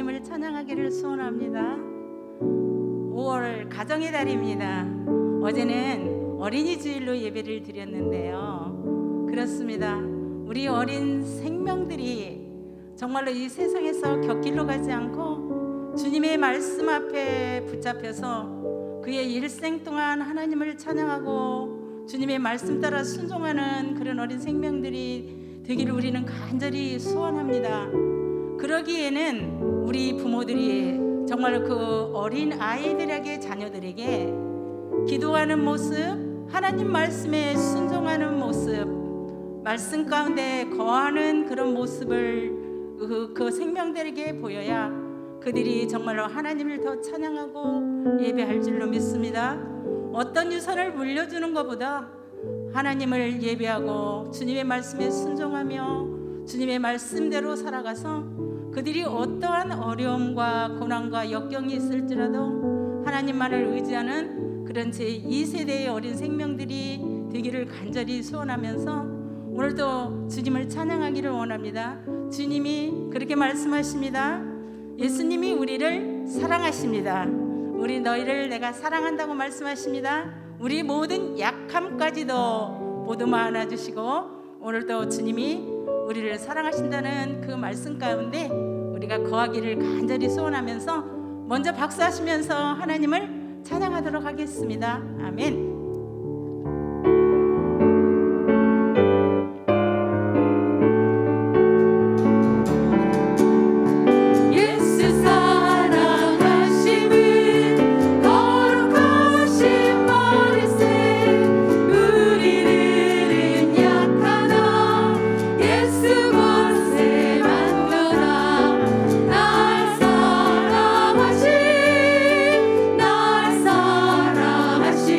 주님을 찬양하기를 소원합니다. 5월 가정의 달입니다. 어제는 어린이 주일로 예배를 드렸는데요. 그렇습니다. 우리 어린 생명들이 정말로 이 세상에서 곁길로 가지 않고 주님의 말씀 앞에 붙잡혀서 그의 일생 동안 하나님을 찬양하고 주님의 말씀 따라 순종하는 그런 어린 생명들이 되기를 우리는 간절히 소원합니다. 그러기에는 우리 부모들이 정말 그 어린 아이들에게, 자녀들에게 기도하는 모습, 하나님 말씀에 순종하는 모습, 말씀 가운데 거하는 그런 모습을 그 생명들에게 보여야 그들이 정말로 하나님을 더 찬양하고 예배할 줄로 믿습니다. 어떤 유산을 물려주는 것보다 하나님을 예배하고 주님의 말씀에 순종하며 주님의 말씀대로 살아가서 그들이 어떠한 어려움과 고난과 역경이 있을지라도 하나님만을 의지하는 그런 제2세대의 어린 생명들이 되기를 간절히 소원하면서 오늘도 주님을 찬양하기를 원합니다. 주님이 그렇게 말씀하십니다. 예수님이 우리를 사랑하십니다. 우리 너희를 내가 사랑한다고 말씀하십니다. 우리 모든 약함까지도 보듬어 안아주시고 오늘도 주님이 우리를 사랑하신다는 그 말씀 가운데 우리가 거하기를 간절히 소원하면서 먼저 박수하시면서 하나님을 찬양하도록 하겠습니다. 아멘. 날 사랑하시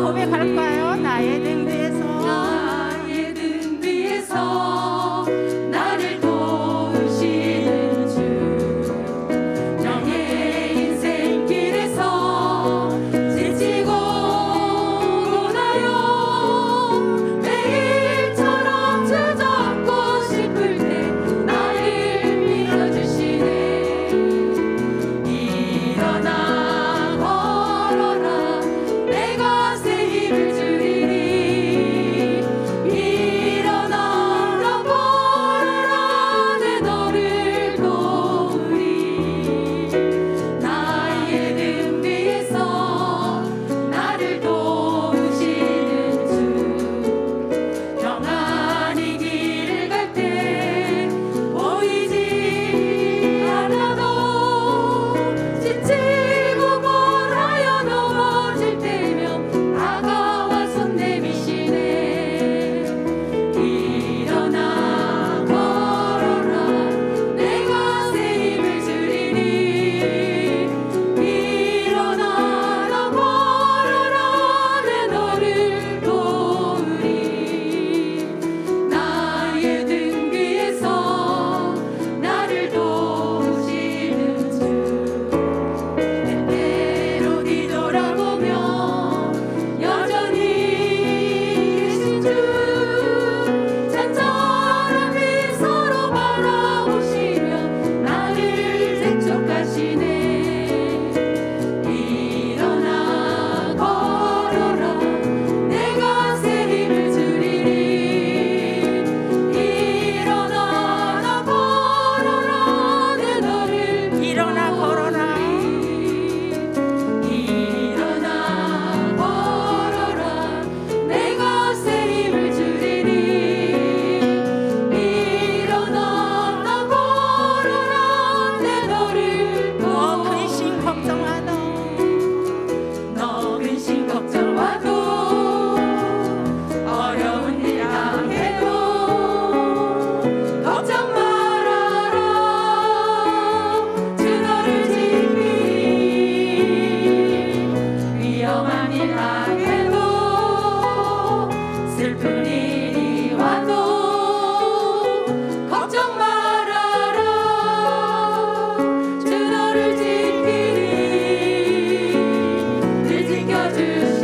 고백할까요? 나의 등 뒤에서 나의 등 뒤에서 나를 도우시는 주, 나의 인생길에서 지치고 고나요 매일처럼 주잡고 싶을 때 나를 밀어주시네. 일어나 걸어라 내가 새 힘을 주리니. 일어나라 걸어라 내 너를 도우리. 나의 등 뒤에서 나를 도우시는 주, 평안히 길을 갈 때 보이지 않아도 지치고 고라여 넘어질 때면 다가와 손 내미시네. 일어나 걸어라 내가 새 힘을 주리니. 일어나라 걸어라 내 너를 도우리. 나의 등 뒤에서 나를 도우시는 주, 때때로 뒤돌아보며 여전히 계신 주, 잔잔한 미소로 바라보시며 나를 재촉하시네. 일어나 걸어라 내가 새 힘을 주리니. 일어나라 걸어라 내 너를 일어나 걸어라. 일어나 걸어라 내가 새 힘을 주리니. 일어나라 걸어라 내 너를 너 근심 걱정하다 너 근심 걱정와도 어려운 일 당해도 걱정 말아라. 주 너를 지키리. 위험한 일 당해도 슬픈 일이 와도 걱정 말아라. 주 너를 지키리. 늘 지켜주시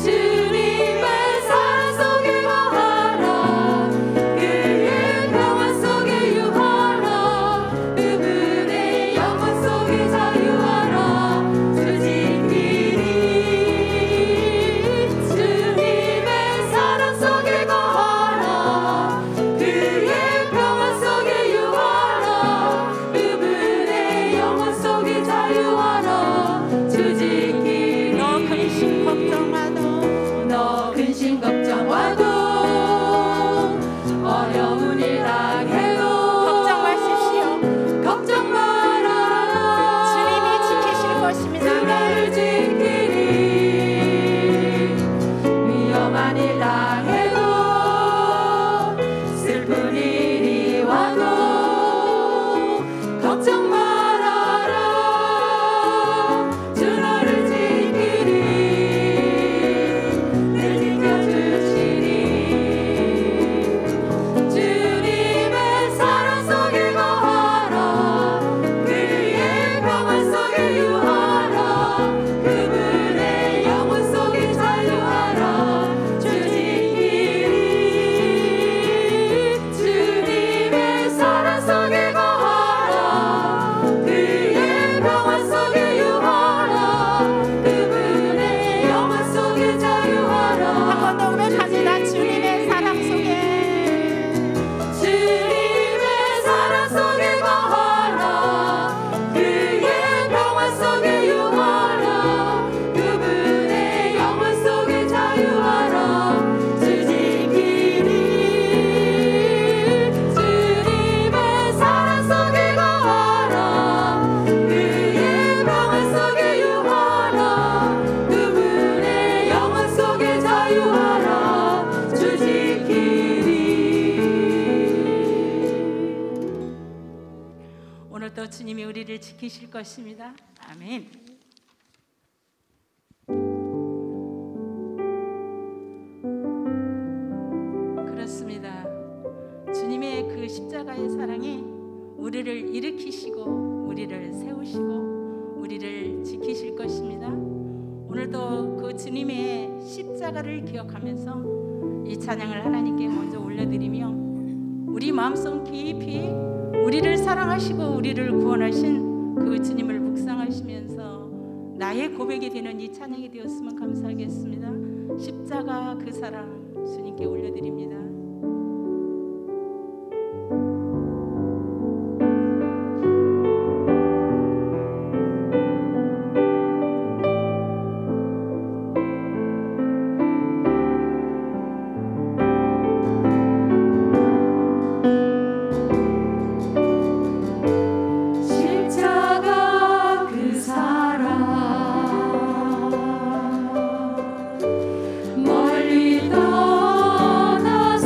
주님의 사랑 속에 거하라. 그의 평화 속에 유하라. 그분의 영원 속에 자유하라. 주 지키리. 주님의 사랑 속에 거하라. 그의 평화 속에 유하라. 그분의 영원 속에 자유하라. 주 지키리. 너 근심 걱정하다 너 근심 걱정와도 어려운 일 당해도 걱정 마십시오. 걱정 말아라. 주님이 지키실 것입니다. 주 너를 지키리. 위험한 일 당해도 슬픈 일이 와도 걱정 말아라. 주 너를 지키리. 늘 지켜주시리. 주님의 사랑 속에 거하라. 그의 평화 속에 유하라. 그분의 영원 속에 자유하라. 주 지키리. 주님의 사랑 속에 거하라. 그의 평화 속에 유하라. 그분의 영원 속에 자유하라. 한 번 더 고백합니다. 주님의 사랑 속에 주님의 사랑 속에 거하라. 그의 평화 속에 유하라. 그분의 영원 속에 자유하라. 주 지키리. 주님의 사랑 속에 거하라. 그의 평화 속에 유하라. 그분의 영원 속에 자유하라. 주 지키리. 오늘도 주님이 우리를 지키실 것입니다. 아멘. 그 십자가의 사랑이 우리를 일으키시고 우리를 세우시고 우리를 지키실 것입니다. 오늘도 그 주님의 십자가를 기억하면서 이 찬양을 하나님께 먼저 올려드리며 우리 마음속 깊이 우리를 사랑하시고 우리를 구원하신 그 주님을 묵상하시면서 나의 고백이 되는 이 찬양이 되었으면 감사하겠습니다. 십자가 그 사랑 주님께 올려드립니다. 멀리 떠나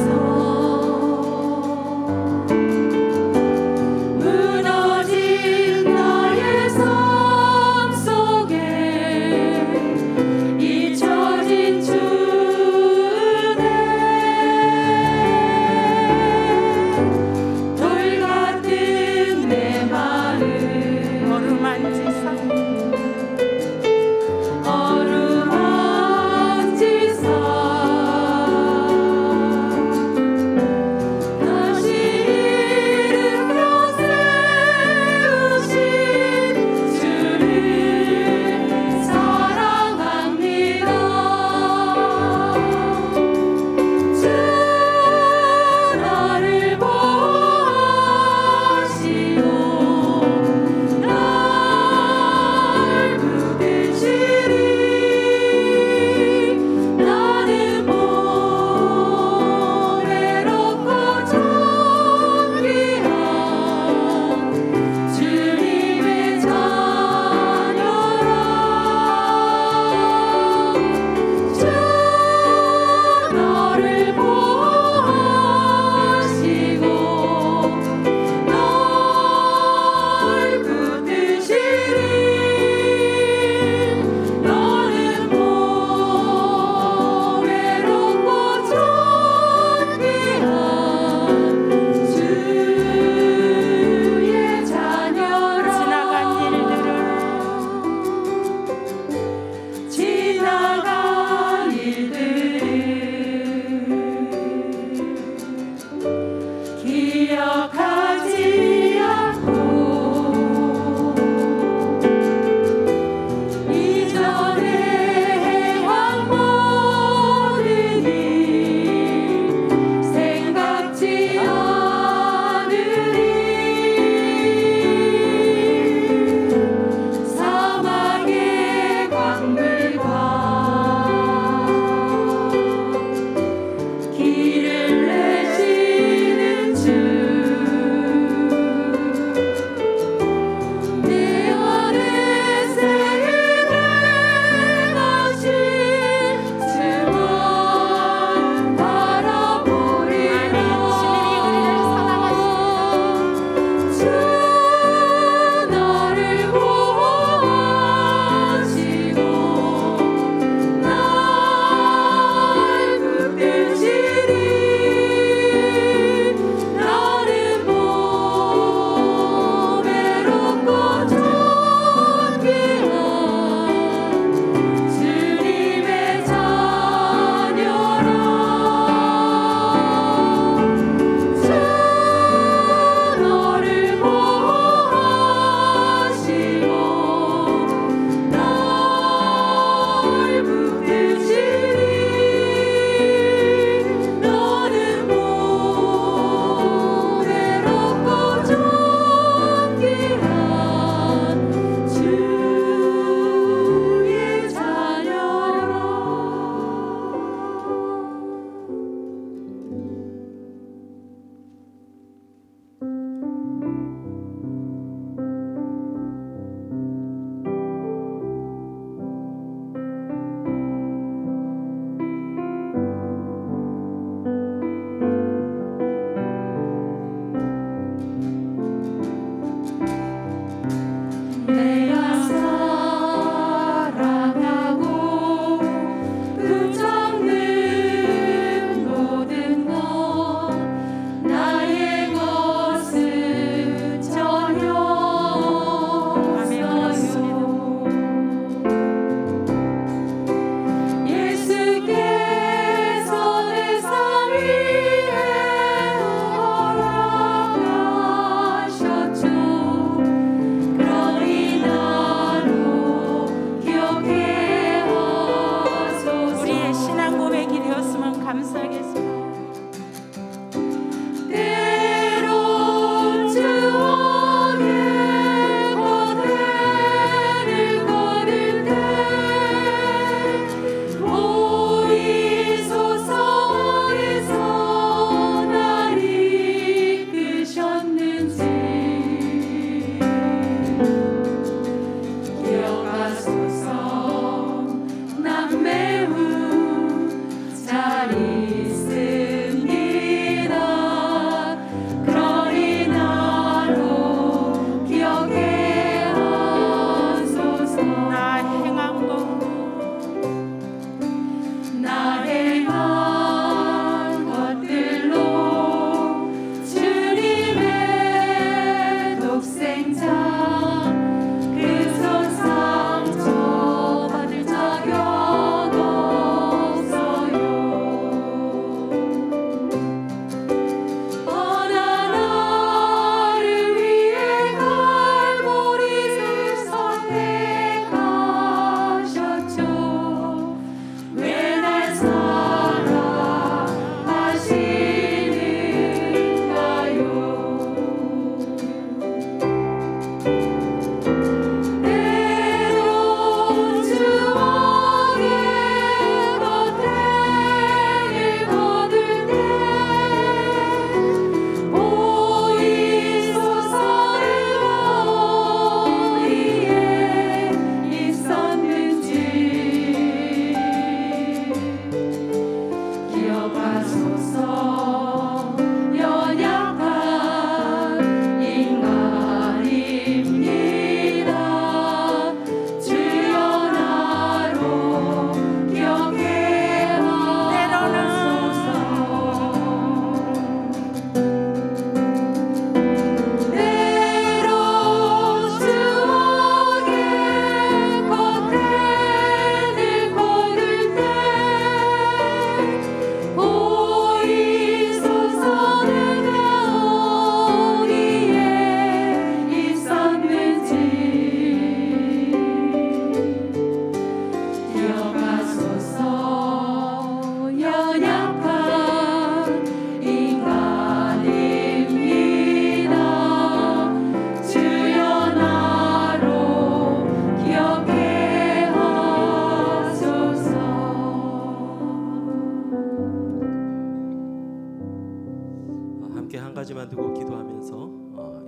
함께 한 가지만 두고 기도하면서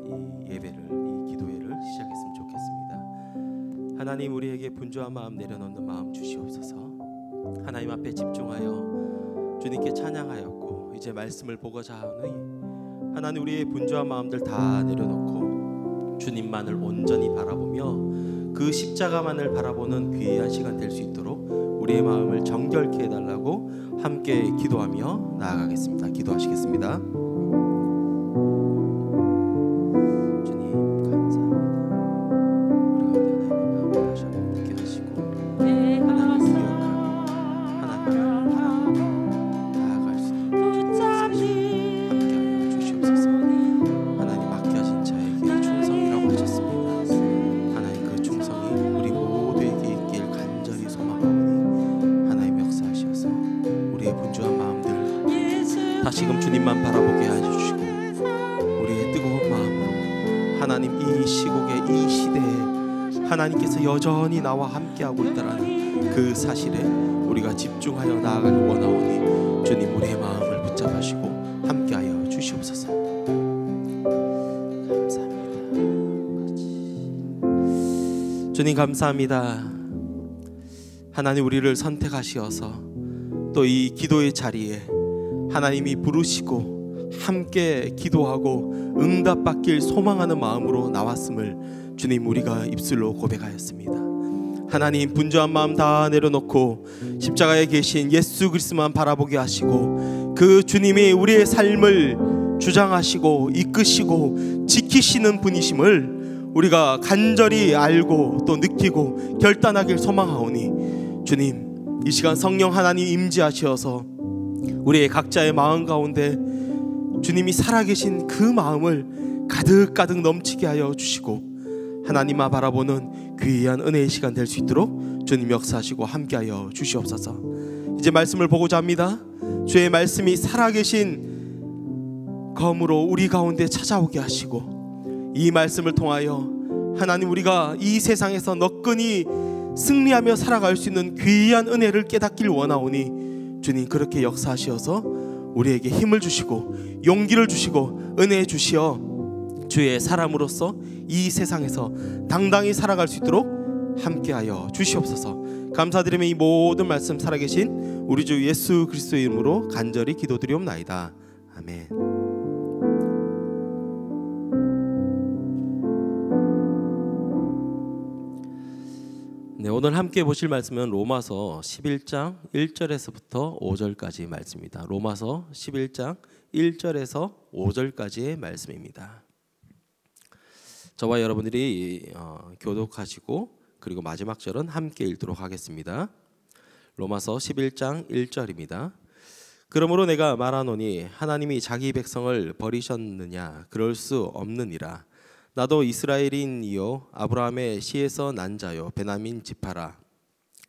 이 예배를, 이 기도회를 시작했으면 좋겠습니다. 하나님, 우리에게 분주한 마음 내려놓는 마음 주시옵소서. 하나님 앞에 집중하여 주님께 찬양하였고 이제 말씀을 보고자 하니 하나님, 우리의 분주한 마음들 다 내려놓고 주님만을 온전히 바라보며 그 십자가만을 바라보는 귀한 시간 될 수 있도록 우리의 마음을 정결케 해달라고 함께 기도하며 나아가겠습니다. 기도하시겠습니다. 주님 감사합니다. 우리 가운데 하나님의 마음을 다시 한번 느끼게 하시고 하나님 기억하며 하나님을 바라보며 나아갈 수 있도록 함께하여 주시옵소서. 하나님, 맡겨진 자에게 충성이라고 하셨습니다. 하나님, 그 충성이 우리 모두에게 있길 간절히 소망하오니 하나님 역사하셔서 우리의 분주한 마음들 다시금 주님만 바라보게 해주시고 우리의 뜨거운 마음으로 하나님, 이 시국에 이 시대에 하나님께서 여전히 나와 함께하고 있다라는 그 사실에 우리가 집중하여 나아가길 원하오니 주님, 우리의 마음을 붙잡으시고 함께하여 주시옵소서. 감사합니다. 주님 감사합니다. 하나님, 우리를 선택하시어서 또 이 기도의 자리에 하나님이 부르시고 함께 기도하고 응답받길 소망하는 마음으로 나왔음을 주님, 우리가 입술로 고백하였습니다. 하나님, 분주한 마음 다 내려놓고 십자가에 계신 예수 그리스도만 바라보게 하시고 그 주님이 우리의 삶을 주장하시고 이끄시고 지키시는 분이심을 우리가 간절히 알고 또 느끼고 결단하길 소망하오니 주님, 이 시간 성령 하나님 임재하시어서 우리의 각자의 마음 가운데 주님이 살아계신 그 마음을 가득가득 넘치게 하여 주시고 하나님만 바라보는 귀한 은혜의 시간 될 수 있도록 주님 역사하시고 함께하여 주시옵소서. 이제 말씀을 보고자 합니다. 주의 말씀이 살아계신 검으로 우리 가운데 찾아오게 하시고 이 말씀을 통하여 하나님, 우리가 이 세상에서 너끈히 승리하며 살아갈 수 있는 귀한 은혜를 깨닫길 원하오니 주님, 그렇게 역사하시어서 우리에게 힘을 주시고 용기를 주시고 은혜 주시어 주의 사람으로서 이 세상에서 당당히 살아갈 수 있도록 함께하여 주시옵소서. 감사드리며 이 모든 말씀 살아계신 우리 주 예수 그리스도의 이름으로 간절히 기도드리옵나이다. 아멘. 네, 오늘 함께 보실 말씀은 로마서 11장 1절에서부터 5절까지의 말씀입니다. 로마서 11장 1절에서 5절까지의 말씀입니다. 저와 여러분들이 교독하시고 그리고 마지막 절은 함께 읽도록 하겠습니다. 로마서 11장 1절입니다. 그러므로 내가 말하노니 하나님이 자기 백성을 버리셨느냐? 그럴 수 없느니라. 나도 이스라엘인이요 아브라함의 씨에서 난 자요 베냐민 지파라.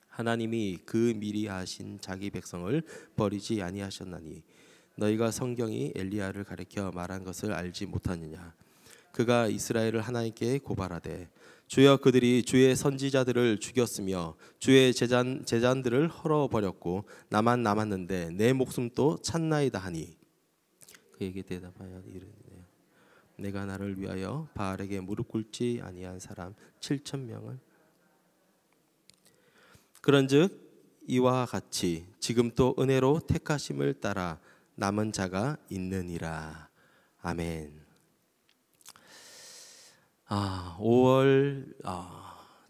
하나님이 그 미리 하신 자기 백성을 버리지 아니하셨나니 너희가 성경이 엘리야를 가리켜 말한 것을 알지 못하느냐? 그가 이스라엘을 하나님께 고발하되 주여 그들이 주의 선지자들을 죽였으며 주의 제잔들을 헐어버렸고 나만 남았는데 내 목숨도 찾나이다 하니 그에게 대답하여 이르되 내가 나를 위하여 바알에게 무릎 꿇지 아니한 사람 7,000명을 그런즉 이와 같이 지금 또 은혜로 택하심을 따라 남은 자가 있느니라. 아멘. 5월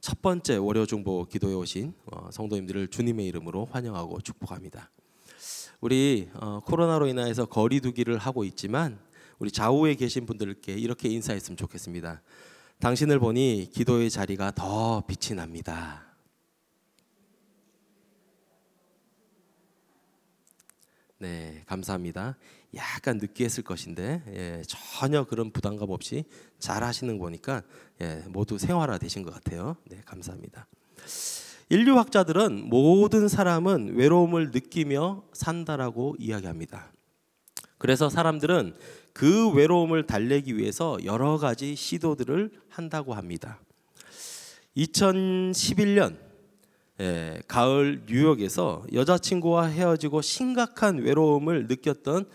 첫 번째 월요중보 기도에 오신 성도님들을 주님의 이름으로 환영하고 축복합니다. 우리 코로나로 인해서 거리두기를 하고 있지만 우리 좌우에 계신 분들께 이렇게 인사했으면 좋겠습니다. 당신을 보니 기도의 자리가 더 빛이 납니다. 네, 감사합니다. 약간 느끼했을 것인데 전혀 그런 부담감 없이 잘 하시는 거 보니까 모두 생활화 되신 것 같아요. 네, 감사합니다. 인류학자들은 모든 사람은 외로움을 느끼며 산다라고 이야기합니다. 그래서 사람들은 그 외로움을 달래기 위해서 여러 가지 시도들을 한다고 합니다. 2011년 가을 뉴욕에서 여자친구와 헤어지고 심각한 외로움을 느꼈던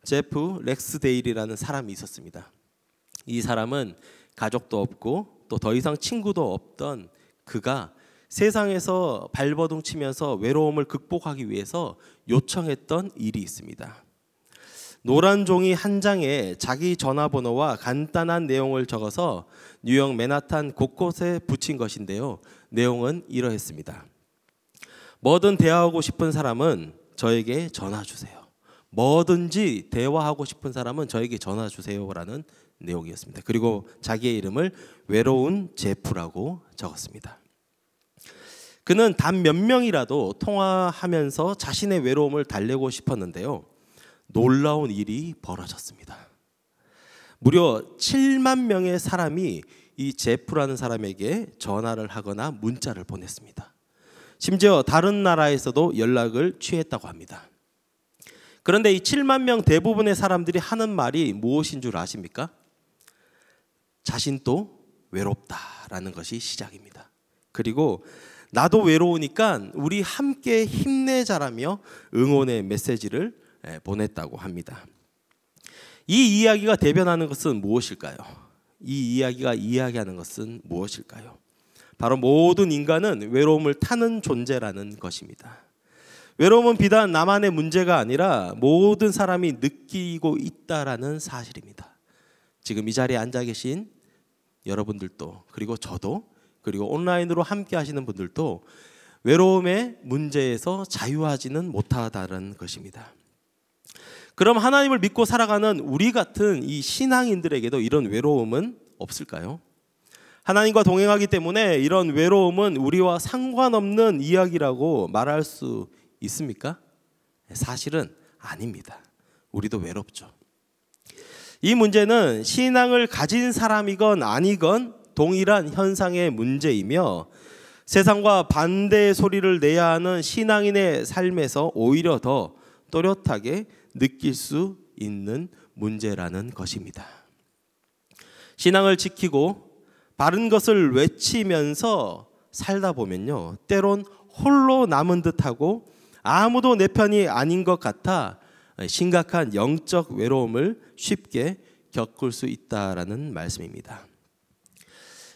제프 렉스데일이라는 사람이 있었습니다. 이 사람은 가족도 없고 또 더 이상 친구도 없던 그가 세상에서 발버둥 치면서 외로움을 극복하기 위해서 요청했던 일이 있습니다. 노란 종이 한 장에 자기 전화번호와 간단한 내용을 적어서 뉴욕 맨하탄 곳곳에 붙인 것인데요. 내용은 이러했습니다. 뭐든 대화하고 싶은 사람은 저에게 전화 주세요. 뭐든지 대화하고 싶은 사람은 저에게 전화 주세요라는 내용이었습니다. 그리고 자기의 이름을 외로운 제프라고 적었습니다. 그는 단 몇 명이라도 통화하면서 자신의 외로움을 달래고 싶었는데요. 놀라운 일이 벌어졌습니다. 무려 7만 명의 사람이 이 제프라는 사람에게 전화를 하거나 문자를 보냈습니다. 심지어 다른 나라에서도 연락을 취했다고 합니다. 그런데 이 7만 명 대부분의 사람들이 하는 말이 무엇인 줄 아십니까? 자신도 외롭다라는 것이 시작입니다. 그리고 나도 외로우니까 우리 함께 힘내자라며 응원의 메시지를 보냈다고 합니다. 이 이야기가 대변하는 것은 무엇일까요? 이 이야기가 이야기하는 것은 무엇일까요? 바로 모든 인간은 외로움을 타는 존재라는 것입니다. 외로움은 비단 나만의 문제가 아니라 모든 사람이 느끼고 있다라는 사실입니다. 지금 이 자리에 앉아 계신 여러분들도, 그리고 저도, 그리고 온라인으로 함께 하시는 분들도 외로움의 문제에서 자유하지는 못하다는 것입니다. 그럼 하나님을 믿고 살아가는 우리 같은 이 신앙인들에게도 이런 외로움은 없을까요? 하나님과 동행하기 때문에 이런 외로움은 우리와 상관없는 이야기라고 말할 수 있습니까? 사실은 아닙니다. 우리도 외롭죠. 이 문제는 신앙을 가진 사람이건 아니건 동일한 현상의 문제이며 세상과 반대의 소리를 내야 하는 신앙인의 삶에서 오히려 더 또렷하게 느낄 수 있는 문제라는 것입니다. 신앙을 지키고 바른 것을 외치면서 살다 보면요, 때론 홀로 남은 듯하고 아무도 내 편이 아닌 것 같아 심각한 영적 외로움을 쉽게 겪을 수 있다라는 말씀입니다.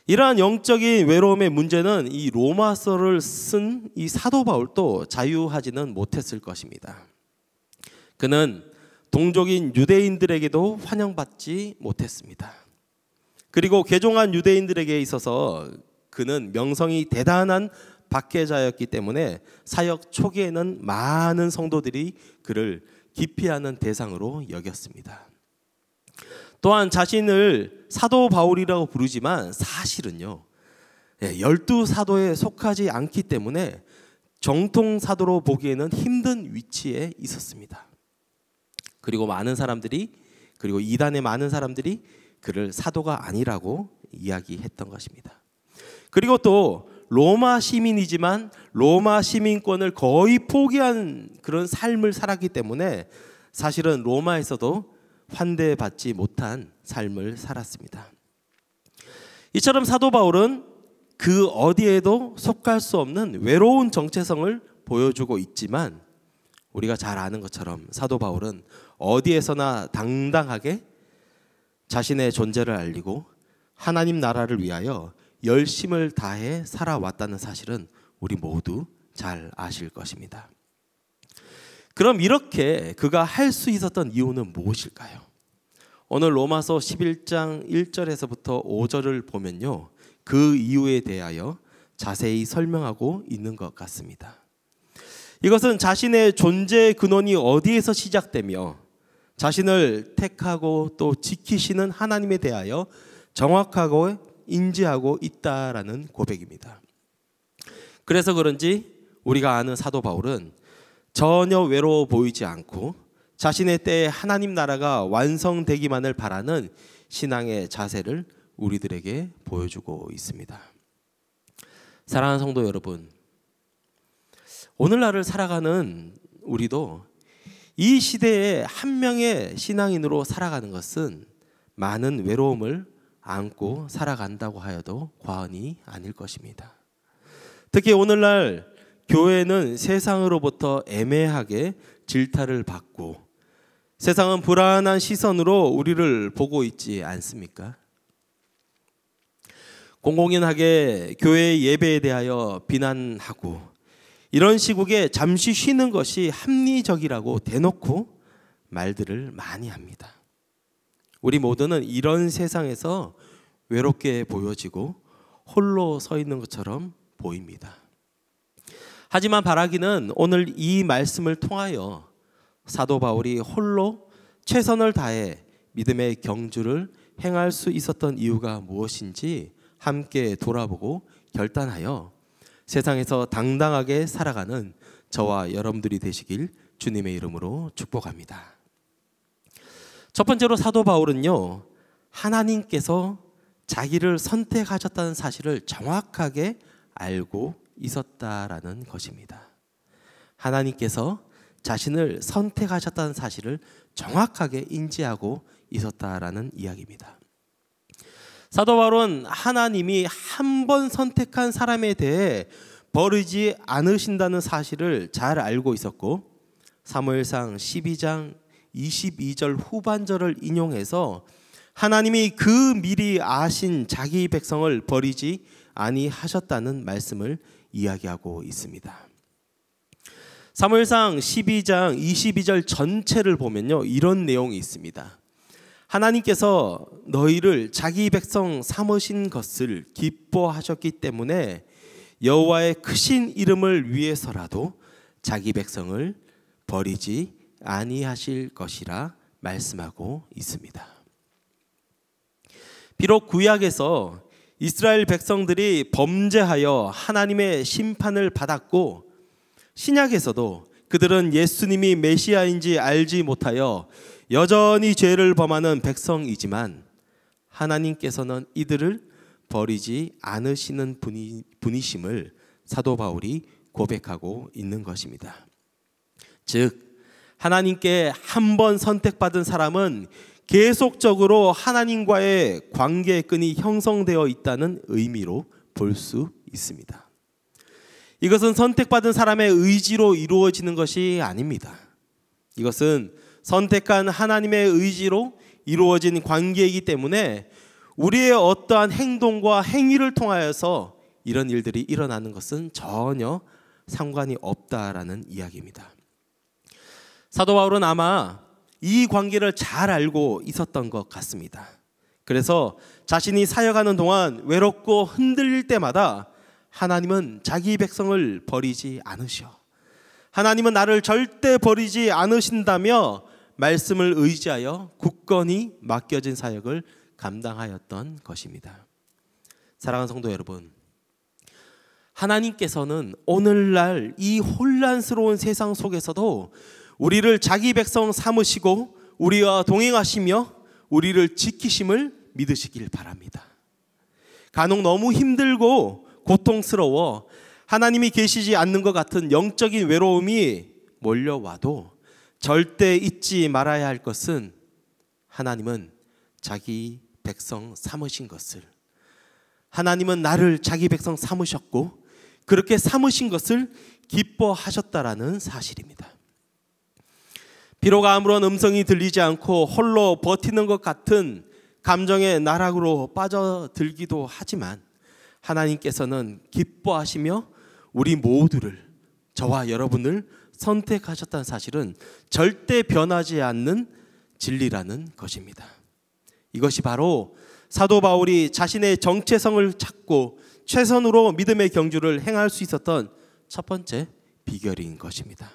이러한 영적인 외로움의 문제는 이 로마서를 쓴 이 사도 바울도 자유하지는 못했을 것입니다. 그는 동족인 유대인들에게도 환영받지 못했습니다. 그리고 개종한 유대인들에게 있어서 그는 명성이 대단한 박해자였기 때문에 사역 초기에는 많은 성도들이 그를 기피하는 대상으로 여겼습니다. 또한 자신을 사도 바울이라고 부르지만 사실은요, 12사도에 속하지 않기 때문에 정통 사도로 보기에는 힘든 위치에 있었습니다. 그리고 많은 사람들이, 그리고 이단의 많은 사람들이 그를 사도가 아니라고 이야기했던 것입니다. 그리고 또 로마 시민이지만 로마 시민권을 거의 포기한 그런 삶을 살았기 때문에 사실은 로마에서도 환대받지 못한 삶을 살았습니다. 이처럼 사도 바울은 그 어디에도 속할 수 없는 외로운 정체성을 보여주고 있지만 우리가 잘 아는 것처럼 사도 바울은 어디에서나 당당하게 자신의 존재를 알리고 하나님 나라를 위하여 열심을 다해 살아왔다는 사실은 우리 모두 잘 아실 것입니다. 그럼 이렇게 그가 할 수 있었던 이유는 무엇일까요? 오늘 로마서 11장 1절에서부터 5절을 보면요, 그 이유에 대하여 자세히 설명하고 있는 것 같습니다. 이것은 자신의 존재의 근원이 어디에서 시작되며 자신을 택하고 또 지키시는 하나님에 대하여 정확하고 인지하고 있다라는 고백입니다. 그래서 그런지 우리가 아는 사도 바울은 전혀 외로워 보이지 않고 자신의 때에 하나님 나라가 완성되기만을 바라는 신앙의 자세를 우리들에게 보여주고 있습니다. 사랑하는 성도 여러분, 오늘날을 살아가는 우리도 이 시대에 한 명의 신앙인으로 살아가는 것은 많은 외로움을 안고 살아간다고 하여도 과언이 아닐 것입니다. 특히 오늘날 교회는 세상으로부터 애매하게 질타를 받고 세상은 불안한 시선으로 우리를 보고 있지 않습니까? 공공연하게 교회 예배에 대하여 비난하고 이런 시국에 잠시 쉬는 것이 합리적이라고 대놓고 말들을 많이 합니다. 우리 모두는 이런 세상에서 외롭게 보여지고 홀로 서 있는 것처럼 보입니다. 하지만 바라기는 오늘 이 말씀을 통하여 사도 바울이 홀로 최선을 다해 믿음의 경주를 행할 수 있었던 이유가 무엇인지 함께 돌아보고 결단하여 세상에서 당당하게 살아가는 저와 여러분들이 되시길 주님의 이름으로 축복합니다. 첫 번째로 사도 바울은요, 하나님께서 자기를 선택하셨다는 사실을 정확하게 알고 있었다라는 것입니다. 하나님께서 자신을 선택하셨다는 사실을 정확하게 인지하고 있었다라는 이야기입니다. 사도 바울은 하나님이 한 번 선택한 사람에 대해 버리지 않으신다는 사실을 잘 알고 있었고, 사무엘상 12장 22절 후반절을 인용해서 하나님이 그 미리 아신 자기 백성을 버리지 아니하셨다는 말씀을 이야기하고 있습니다. 사무엘상 12장 22절 전체를 보면요, 이런 내용이 있습니다. 하나님께서 너희를 자기 백성 삼으신 것을 기뻐하셨기 때문에 여호와의 크신 이름을 위해서라도 자기 백성을 버리지 아니하실 것이라 말씀하고 있습니다. 비록 구약에서 이스라엘 백성들이 범죄하여 하나님의 심판을 받았고, 신약에서도 그들은 예수님이 메시아인지 알지 못하여 여전히 죄를 범하는 백성이지만 하나님께서는 이들을 버리지 않으시는 분이심을 사도 바울이 고백하고 있는 것입니다. 즉, 하나님께 한 번 선택받은 사람은 계속적으로 하나님과의 관계의 끈이 형성되어 있다는 의미로 볼 수 있습니다. 이것은 선택받은 사람의 의지로 이루어지는 것이 아닙니다. 이것은 선택한 하나님의 의지로 이루어진 관계이기 때문에 우리의 어떠한 행동과 행위를 통하여서 이런 일들이 일어나는 것은 전혀 상관이 없다라는 이야기입니다. 사도 바울은 아마 이 관계를 잘 알고 있었던 것 같습니다. 그래서 자신이 사역하는 동안 외롭고 흔들릴 때마다 하나님은 자기 백성을 버리지 않으셔, 하나님은 나를 절대 버리지 않으신다며 말씀을 의지하여 굳건히 맡겨진 사역을 감당하였던 것입니다. 사랑하는 성도 여러분, 하나님께서는 오늘날 이 혼란스러운 세상 속에서도 우리를 자기 백성 삼으시고 우리와 동행하시며 우리를 지키심을 믿으시길 바랍니다. 간혹 너무 힘들고 고통스러워 하나님이 계시지 않는 것 같은 영적인 외로움이 몰려와도 절대 잊지 말아야 할 것은 하나님은 자기 백성 삼으신 것을, 하나님은 나를 자기 백성 삼으셨고 그렇게 삼으신 것을 기뻐하셨다라는 사실입니다. 비록 아무런 음성이 들리지 않고 홀로 버티는 것 같은 감정의 나락으로 빠져들기도 하지만 하나님께서는 기뻐하시며 우리 모두를, 저와 여러분을 선택하셨다는 사실은 절대 변하지 않는 진리라는 것입니다. 이것이 바로 사도 바울이 자신의 정체성을 찾고 최선으로 믿음의 경주를 행할 수 있었던 첫 번째 비결인 것입니다.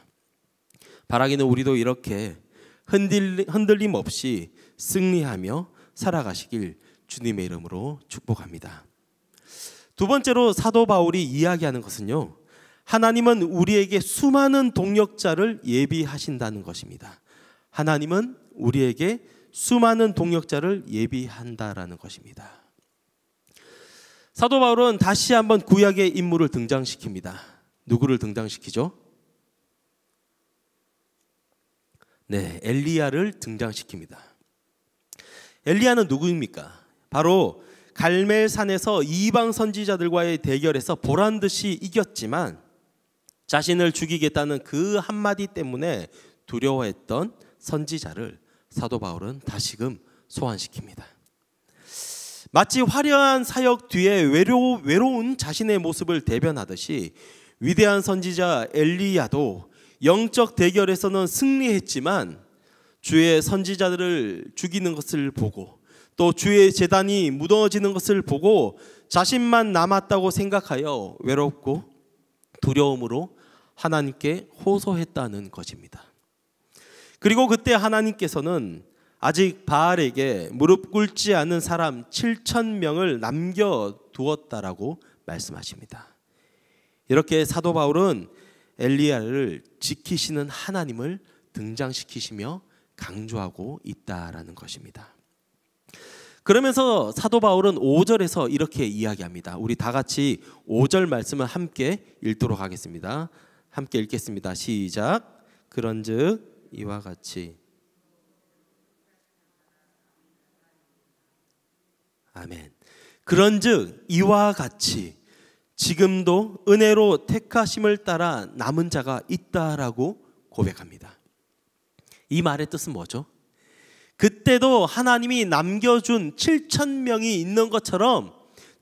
바라기는 우리도 이렇게 흔들림 없이 승리하며 살아가시길 주님의 이름으로 축복합니다. 두 번째로 사도 바울이 이야기하는 것은요, 하나님은 우리에게 수많은 동역자를 예비하신다는 것입니다. 하나님은 우리에게 수많은 동역자를 예비한다라는 것입니다. 사도 바울은 다시 한번 구약의 인물을 등장시킵니다. 누구를 등장시키죠? 네, 엘리야를 등장시킵니다. 엘리야는 누구입니까? 바로 갈멜산에서 이방 선지자들과의 대결에서 보란듯이 이겼지만 자신을 죽이겠다는 그 한마디 때문에 두려워했던 선지자를 사도 바울은 다시금 소환시킵니다. 마치 화려한 사역 뒤에 외로운 자신의 모습을 대변하듯이 위대한 선지자 엘리야도 영적 대결에서는 승리했지만 주의 선지자들을 죽이는 것을 보고 또 주의 제단이 무너지는 것을 보고 자신만 남았다고 생각하여 외롭고 두려움으로 하나님께 호소했다는 것입니다. 그리고 그때 하나님께서는 아직 바알에게 무릎 꿇지 않은 사람 7,000명을 남겨두었다라고 말씀하십니다. 이렇게 사도 바울은 엘리야를 지키시는 하나님을 등장시키시며 강조하고 있다라는 것입니다. 그러면서 사도 바울은 5절에서 이렇게 이야기합니다. 우리 다 같이 5절 말씀을 함께 읽도록 하겠습니다. 함께 읽겠습니다. 시작. 그런즉 이와 같이 아멘. 그런즉 이와 같이 지금도 은혜로 택하심을 따라 남은 자가 있다라고 고백합니다. 이 말의 뜻은 뭐죠? 그때도 하나님이 남겨준 7,000명이 있는 것처럼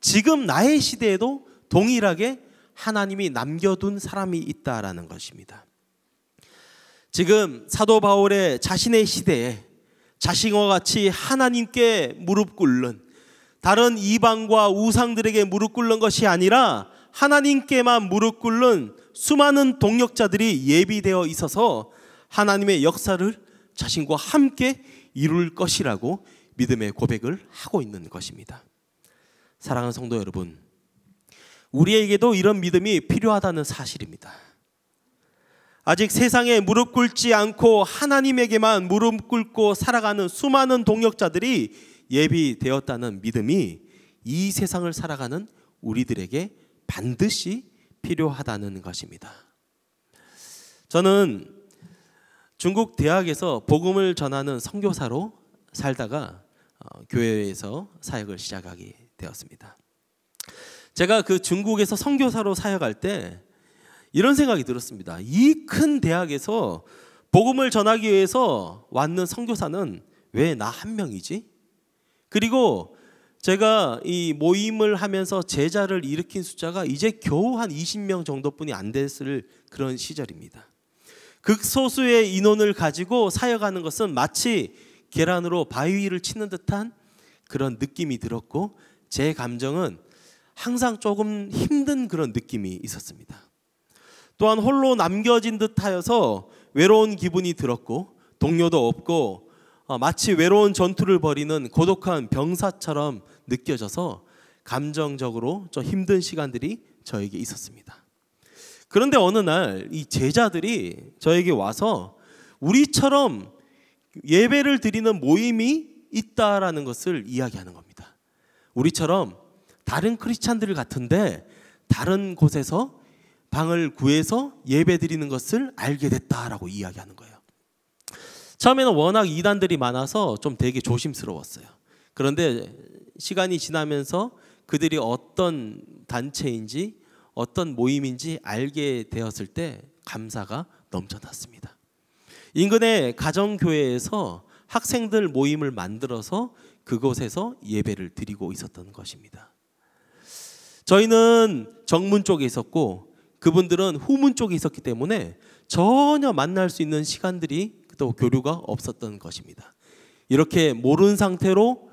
지금 나의 시대에도 동일하게 하나님이 남겨둔 사람이 있다라는 것입니다. 지금 사도 바울의 자신의 시대에 자신과 같이 하나님께 무릎 꿇는, 다른 이방과 우상들에게 무릎 꿇는 것이 아니라 하나님께만 무릎 꿇는 수많은 동역자들이 예비되어 있어서 하나님의 역사를 자신과 함께 이룰 것이라고 믿음의 고백을 하고 있는 것입니다. 사랑하는 성도 여러분, 우리에게도 이런 믿음이 필요하다는 사실입니다. 아직 세상에 무릎 꿇지 않고 하나님에게만 무릎 꿇고 살아가는 수많은 동역자들이 예비되었다는 믿음이 이 세상을 살아가는 우리들에게 반드시 필요하다는 것입니다. 저는 중국 대학에서 복음을 전하는 선교사로 살다가 교회에서 사역을 시작하게 되었습니다. 제가 그 중국에서 선교사로 사역할 때 이런 생각이 들었습니다. 이 큰 대학에서 복음을 전하기 위해서 왔는 선교사는 왜 나 한 명이지? 그리고 제가 이 모임을 하면서 제자를 일으킨 숫자가 이제 겨우 한 20명 정도뿐이 안 됐을 그런 시절입니다. 극소수의 인원을 가지고 사역하는 것은 마치 계란으로 바위 위를 치는 듯한 그런 느낌이 들었고, 제 감정은 항상 조금 힘든 그런 느낌이 있었습니다. 또한 홀로 남겨진 듯하여서 외로운 기분이 들었고, 동료도 없고 마치 외로운 전투를 벌이는 고독한 병사처럼 느껴져서 감정적으로 좀 힘든 시간들이 저에게 있었습니다. 그런데 어느 날 이 제자들이 저에게 와서 우리처럼 예배를 드리는 모임이 있다라는 것을 이야기하는 겁니다. 우리처럼 다른 크리스찬들 같은데 다른 곳에서 방을 구해서 예배 드리는 것을 알게 됐다라고 이야기하는 거예요. 처음에는 워낙 이단들이 많아서 좀 되게 조심스러웠어요. 그런데 시간이 지나면서 그들이 어떤 단체인지 어떤 모임인지 알게 되었을 때 감사가 넘쳐났습니다. 인근의 가정교회에서 학생들 모임을 만들어서 그곳에서 예배를 드리고 있었던 것입니다. 저희는 정문 쪽에 있었고 그분들은 후문 쪽에 있었기 때문에 전혀 만날 수 있는 시간들이 또 교류가 없었던 것입니다. 이렇게 모르는 상태로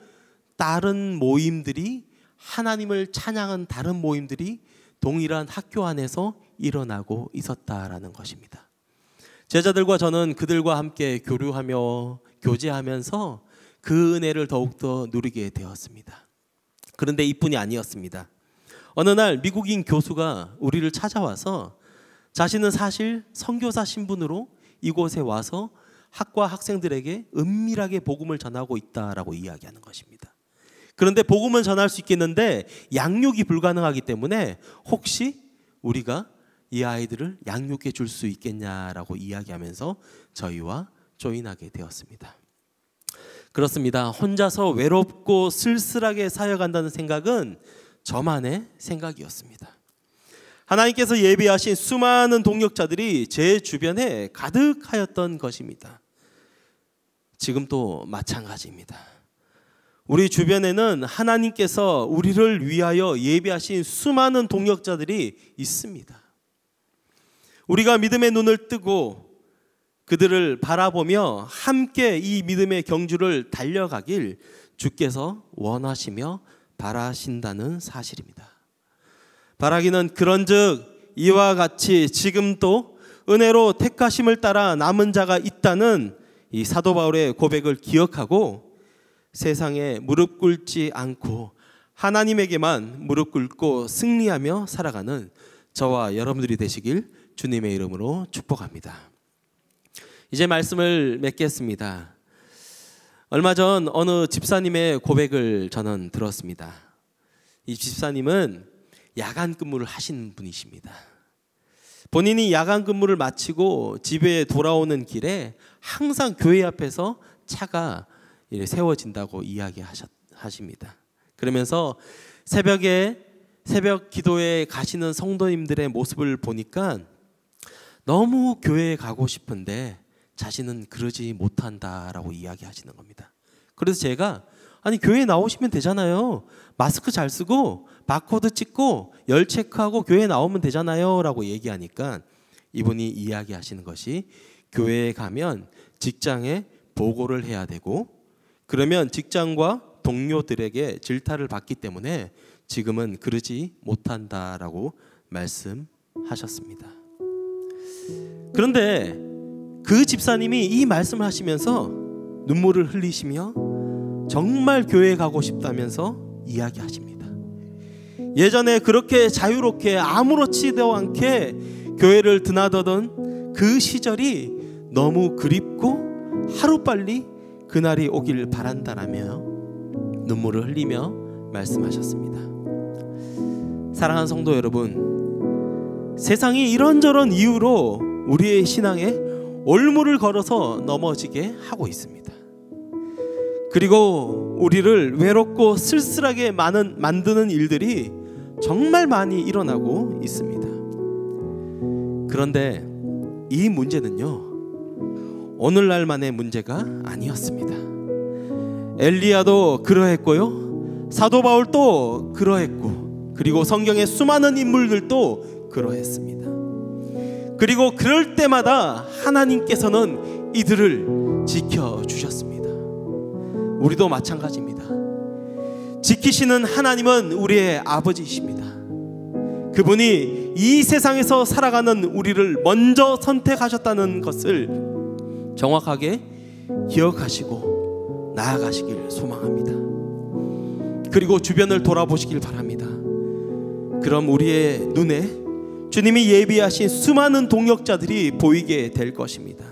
다른 모임들이, 하나님을 찬양한 다른 모임들이 동일한 학교 안에서 일어나고 있었다라는 것입니다. 제자들과 저는 그들과 함께 교류하며 교제하면서 그 은혜를 더욱더 누리게 되었습니다. 그런데 이뿐이 아니었습니다. 어느 날 미국인 교수가 우리를 찾아와서 자신은 사실 선교사 신분으로 이곳에 와서 학과 학생들에게 은밀하게 복음을 전하고 있다라고 이야기하는 것입니다. 그런데 복음을 전할 수 있겠는데 양육이 불가능하기 때문에 혹시 우리가 이 아이들을 양육해 줄 수 있겠냐라고 이야기하면서 저희와 조인하게 되었습니다. 그렇습니다. 혼자서 외롭고 쓸쓸하게 사역한다는 생각은 저만의 생각이었습니다. 하나님께서 예비하신 수많은 동역자들이 제 주변에 가득하였던 것입니다. 지금도 마찬가지입니다. 우리 주변에는 하나님께서 우리를 위하여 예비하신 수많은 동역자들이 있습니다. 우리가 믿음의 눈을 뜨고 그들을 바라보며 함께 이 믿음의 경주를 달려가길 주께서 원하시며 바라신다는 사실입니다. 바라기는 그런즉 이와 같이 지금도 은혜로 택하심을 따라 남은 자가 있다는 이 사도 바울의 고백을 기억하고 세상에 무릎 꿇지 않고 하나님에게만 무릎 꿇고 승리하며 살아가는 저와 여러분들이 되시길 주님의 이름으로 축복합니다. 이제 말씀을 맺겠습니다. 얼마 전 어느 집사님의 고백을 저는 들었습니다. 이 집사님은 야간 근무를 하시는 분이십니다. 본인이 야간 근무를 마치고 집에 돌아오는 길에 항상 교회 앞에서 차가 세워진다고 이야기하십니다. 그러면서 새벽 기도에 가시는 성도님들의 모습을 보니까 너무 교회에 가고 싶은데 자신은 그러지 못한다라고 이야기하시는 겁니다. 그래서 제가 아니 교회에 나오시면 되잖아요. 마스크 잘 쓰고 바코드 찍고 열 체크하고 교회에 나오면 되잖아요 라고 얘기하니까 이분이 이야기하시는 것이 교회에 가면 직장에 보고를 해야 되고 그러면 직장과 동료들에게 질타를 받기 때문에 지금은 그러지 못한다라고 말씀하셨습니다. 그런데 그 집사님이 이 말씀을 하시면서 눈물을 흘리시며 정말 교회에 가고 싶다면서 이야기하십니다. 예전에 그렇게 자유롭게 아무렇지도 않게 교회를 드나더던 그 시절이 너무 그립고 하루빨리 그날이 오길 바란다라며 눈물을 흘리며 말씀하셨습니다. 사랑하는 성도 여러분, 세상이 이런저런 이유로 우리의 신앙에 올무를 걸어서 넘어지게 하고 있습니다. 그리고 우리를 외롭고 쓸쓸하게 만드는 일들이 정말 많이 일어나고 있습니다. 그런데 이 문제는요, 오늘날만의 문제가 아니었습니다. 엘리야도 그러했고요, 사도 바울도 그러했고, 그리고 성경의 수많은 인물들도 그러했습니다. 그리고 그럴 때마다 하나님께서는 이들을 지켜주셨습니다. 우리도 마찬가지입니다. 지키시는 하나님은 우리의 아버지이십니다. 그분이 이 세상에서 살아가는 우리를 먼저 선택하셨다는 것을 정확하게 기억하시고 나아가시길 소망합니다. 그리고 주변을 돌아보시길 바랍니다. 그럼 우리의 눈에 주님이 예비하신 수많은 동역자들이 보이게 될 것입니다.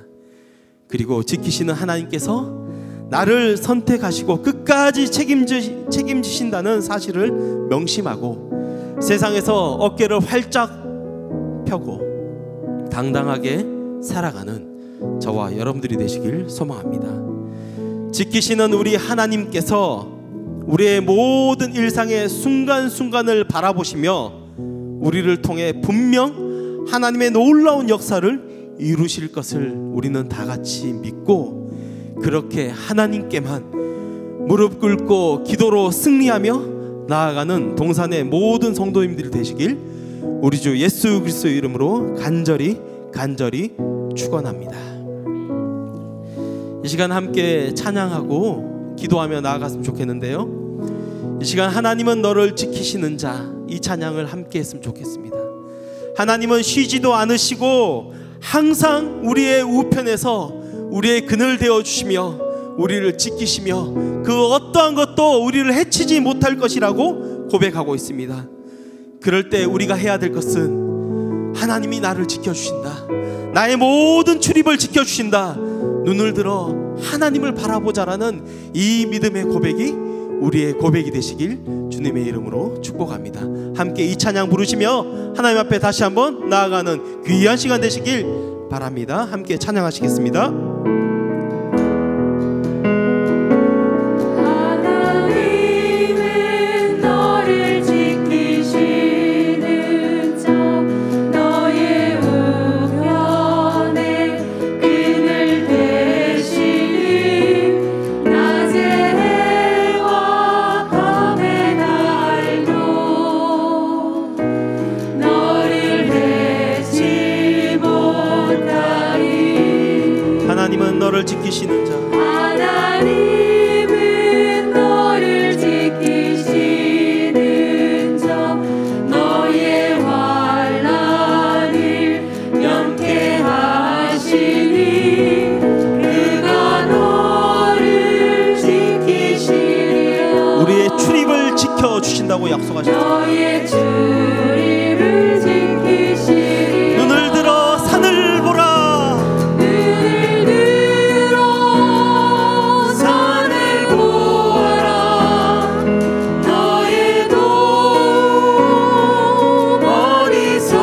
그리고 지키시는 하나님께서 나를 선택하시고 끝까지 책임지신다는 사실을 명심하고 세상에서 어깨를 활짝 펴고 당당하게 살아가는 저와 여러분들이 되시길 소망합니다. 지키시는 우리 하나님께서 우리의 모든 일상의 순간순간을 바라보시며 우리를 통해 분명 하나님의 놀라운 역사를 이루실 것을 우리는 다 같이 믿고 그렇게 하나님께만 무릎 꿇고 기도로 승리하며 나아가는 동산의 모든 성도님들이 되시길 우리 주 예수 그리스도의 이름으로 간절히 축원합니다. 이 시간 함께 찬양하고 기도하며 나아갔으면 좋겠는데요, 이 시간 하나님은 너를 지키시는 자, 이 찬양을 함께 했으면 좋겠습니다. 하나님은 쉬지도 않으시고 항상 우리의 우편에서 우리의 그늘 되어주시며 우리를 지키시며 그 어떠한 것도 우리를 해치지 못할 것이라고 고백하고 있습니다. 그럴 때 우리가 해야 될 것은 하나님이 나를 지켜주신다, 나의 모든 출입을 지켜주신다, 눈을 들어 하나님을 바라보자라는 이 믿음의 고백이 우리의 고백이 되시길 주님의 이름으로 축복합니다. 함께 이 찬양 부르시며 하나님 앞에 다시 한번 나아가는 귀한 시간 되시길 바랍니다. 함께 찬양하시겠습니다. 우편에 그늘 되시니 약속하셨습니다. 너의 주님을 지키시리. 눈을 들어 산을 보라. 눈을 들어 산을 보아라. 너의 도움 어디서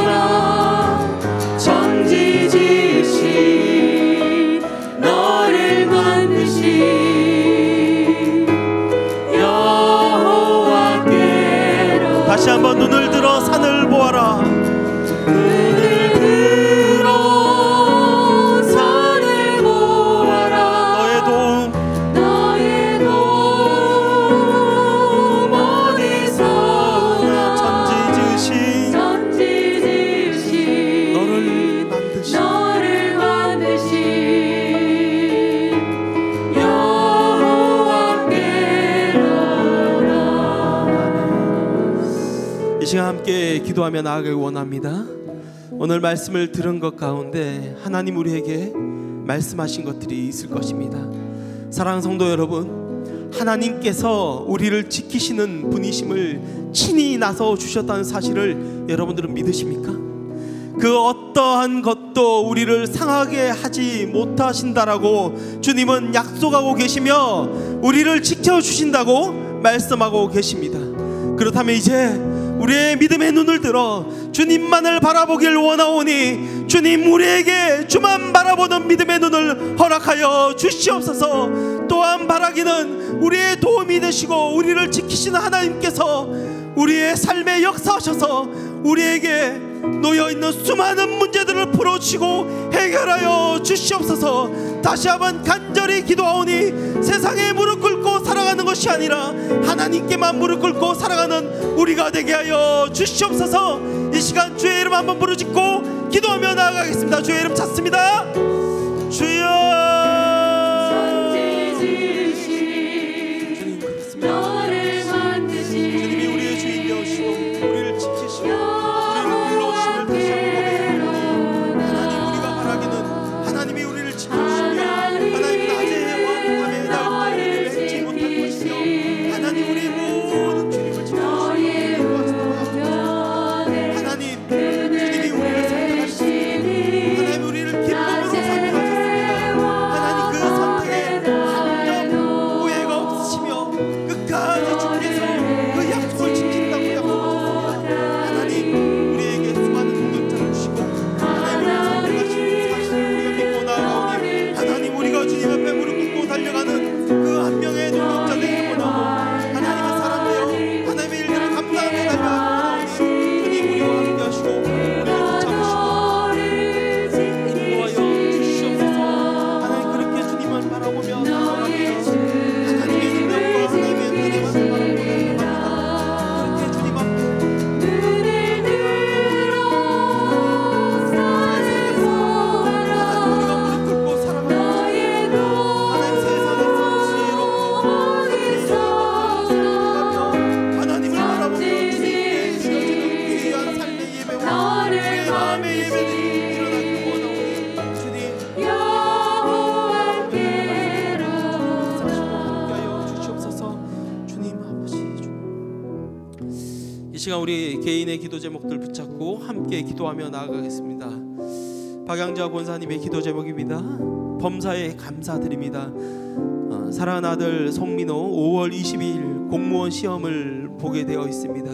오나. 천지지으신 너를 만드신 다시 한번 눈을 들어 산을 보아라. 눈을 들어 산을 보아라. 너의 도움 어디서 오나. 천지지으신 너를 만드신 이 시간 함께 기도하며 나아가길 원합니다. 오늘 말씀을 들은 것 가운데 하나님 우리에게 말씀하신 것들이 있을 것입니다. 사랑하는 성도 여러분, 하나님께서 우리를 지키시는 분이심을 친히 나서 주셨다는 사실을 여러분들은 믿으십니까? 그 어떠한 것도 우리를 상하게 하지 못하신다라고 주님은 약속하고 계시며 우리를 지켜주신다고 말씀하고 계십니다. 그렇다면 이제 우리의 믿음의 눈을 들어 주님만을 바라보길 원하오니 주님 우리에게 주만 바라보는 믿음의 눈을 허락하여 주시옵소서. 또한 바라기는 우리의 도움이 되시고 우리를 지키시는 하나님께서 우리의 삶에 역사하셔서 우리에게 놓여있는 수많은 문제들을 풀어주시고 해결하여 주시옵소서. 다시 한번 간절히 기도하오니 세상에 무릎 꿇고 살아가는 것이 아니라 하나님께만 무릎 꿇고 살아가는 우리가 되게 하여 주시옵소서. 이 시간 주의 이름 한번 부르짖고 기도하며 나아가겠습니다. 주의 이름 찾습니다. 주여. 주님이 우리의 주인 되시고 우리를 지키시고 하나님이 우리를 지켜주시며 하나님 낮에와 밤에 날 잊지 못할 것이며 하나님 우리의 모든 주님을 지켜주시며 하나님 주님이 우리를 선택하셨습니다. 하나님 우리를 기쁨으로 선택하셨습니다. 하나님 그 선택에 한점 후회가 없으시며 끝까지 주께서 그 약속을 지킨다고 약속하셨습니다. 하나님 우리에게 수많은 능력자를 주시고 하나님 우리를 선택하신 사실을 우리가 믿고 나아가오니 하나님 우리가 주님 앞에 무릎 꿇고 달려가는 그 한 명의 능력자 되기를 원하고 하나님의 사람 되어 하나님의 일들을 감당하며 달려가기 원하오니 주님 우리와 함께 하시고 우리를 붙잡으시고 인도하여 주시옵소서. 하나님 그렇게 주님을 바라보며 나아갑니다. 하나님의 능력과 하나님의 은혜만을 바라보며 나아갑니다. 그렇게 주님 앞에 우리가 무릎 꿇고 살아가는 하나님 세상에서 지혜롭고 하나님을 바라보며 주님께 주어지는 귀한 삶의 예배와 우리의 마음의 예배들이 일어나길 원하오니 주님 함께하여 주시옵소서. 주님 아버지 이 시간 우리 개인의 기도 제목들 붙잡고 함께 기도하며 나아가겠습니다. 박양자 권사님의 기도 제목입니다. 범사에 감사드립니다. 사랑하는 아들 송민호 5월 22일 공무원 시험을 보게 되어 있습니다.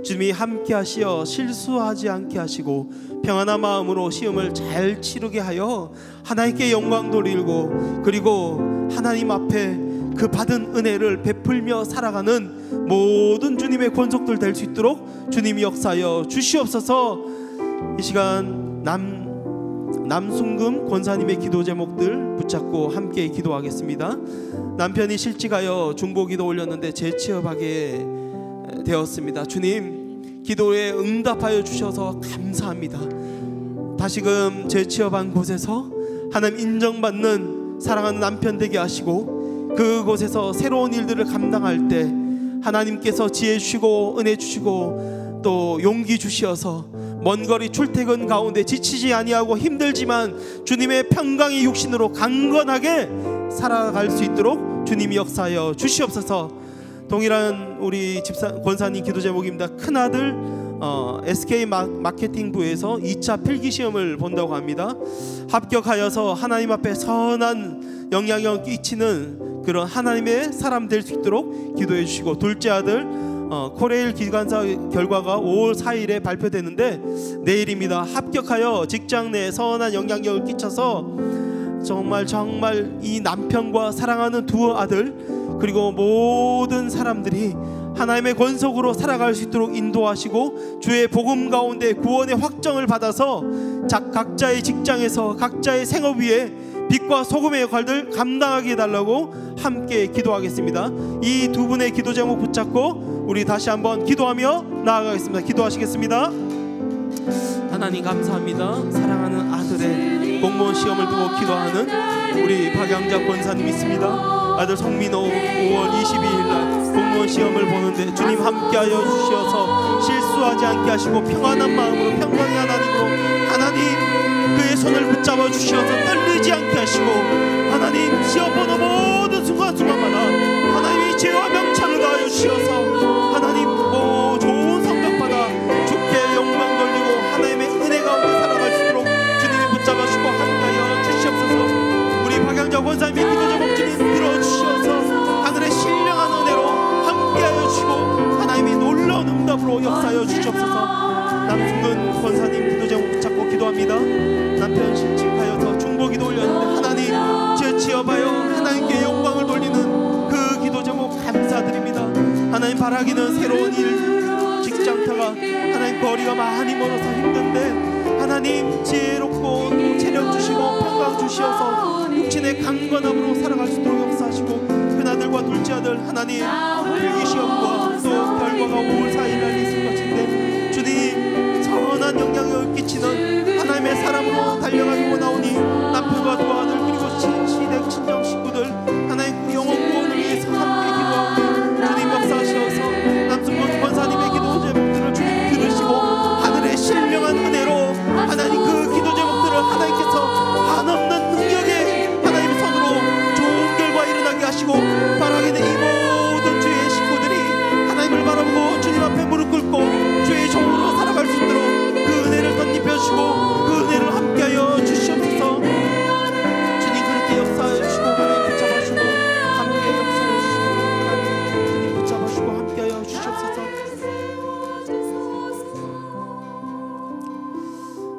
주님이 함께 하시어 실수하지 않게 하시고 평안한 마음으로 시험을 잘 치르게 하여 하나님께 영광 돌리고 그리고 하나님 앞에 그 받은 은혜를 베풀며 살아가는 모든 주님의 권속들 될 수 있도록 주님이 역사하여 주시옵소서. 이 시간 남순금 권사님의 기도 제목들 붙잡고 함께 기도하겠습니다. 남편이 실직하여 중보기도 올렸는데 재취업하게 되었습니다. 주님 기도에 응답하여 주셔서 감사합니다. 다시금 재취업한 곳에서 하나님 인정받는 사랑하는 남편 되게 하시고 그곳에서 새로운 일들을 감당할 때 하나님께서 지혜 주시고 은혜 주시고 또 용기 주시어서 먼 거리 출퇴근 가운데 지치지 아니하고 힘들지만 주님의 평강의 육신으로 강건하게 살아갈 수 있도록 주님이 역사하여 주시옵소서. 동일한 우리 권사님 기도 제목입니다. 큰아들 SK 마케팅부에서 2차 필기시험을 본다고 합니다. 합격하여서 하나님 앞에 선한 영향력을 끼치는 그런 하나님의 사람 될 수 있도록 기도해 주시고, 둘째 아들 코레일 기관사 결과가 5월 4일에 발표되는데 내일입니다. 합격하여 직장 내에 선한 영향력을 끼쳐서 정말 이 남편과 사랑하는 두 아들 그리고 모든 사람들이 하나님의 권속으로 살아갈 수 있도록 인도하시고, 주의 복음 가운데 구원의 확정을 받아서 각자의 직장에서 각자의 생업 위에 빛과 소금의 역할들 감당하게 해달라고 함께 기도하겠습니다. 이 두 분의 기도 제목 붙잡고 우리 다시 한번 기도하며 나아가겠습니다. 기도하시겠습니다. 하나님 감사합니다. 사랑하는 아들의 공무원 시험을 두고 기도하는 우리 박양자 권사님 있습니다. 아들 성민호 5월 22일 날 공무원 시험을 보는데 주님 함께하여 주셔서 실수하지 않게 하시고 평안한 마음으로 평강의 하나님 그의 손을 붙잡아 주셔서 떨리지 않게 하시고, 하나님 시험 보는 모든 순간순간마다 하나님이 죄와 명철을 다하여 주셔서 하나님 좋은 성적 받아 주께 영광 돌리고 하나님의 은혜 가운데 살아갈 수 있도록 주님이 붙잡아 주시고 함께하여 주시옵소서. 우리 박양자 권사님의 기도 제목 주님 들어주셔서 하늘의 신령한 은혜로 함께하여 주시고 하나님이 놀라운 응답으로 역사하여 주시옵소서. 남승근 권사님 기도 제목 붙잡고 기도합니다. 남편 실직하여서 중보기도 올렸는데 하나님 죄 지어봐요 하나님께 영광을 돌리는 그 기도 제목 감사드립니다. 하나님 바라기는 새로운 일 직장터가 하나님 거리가 많이 멀어서 힘든데 하나님 지혜롭고 또 체력 주시고 평강 주시어서 육신의 강건함으로 살아갈 수 있도록 역사하시고, 큰아들과 둘째 아들 하나님 필기시험과 또 결과가 5월 4일 날 있을 것인데 주님 선한 영향력을 끼치는 하나님의 사람으로 달려가지고 나오니 남편과 두 아들 그리고 시댁 친정 식구들 하나님 그 영혼 구원을 위해서 함께 기도하오니 주님 역사하셔서 남승권 권사님의 기도 제목들을 주님 들으시고 하늘의 신령한 은혜로 하나님 그 기도 제목들을 하나님께서 한없는 능력의 하나님의 손으로 좋은 결과 일어나게 하시고, 바라기는 이 모든 주의 식구들이 하나님을 바라보고 주님 앞에 무릎 꿇고 주의 종으로 살아갈 수 있도록 그 은혜를 덧입혀주시고 그 은혜를 함께하여 주시옵소서. 주님 그렇게 역사하여 주시고 하나님 붙잡아주시고 함께 역사하여 주시고 주님 붙잡아주시고 함께하여 주시옵소서.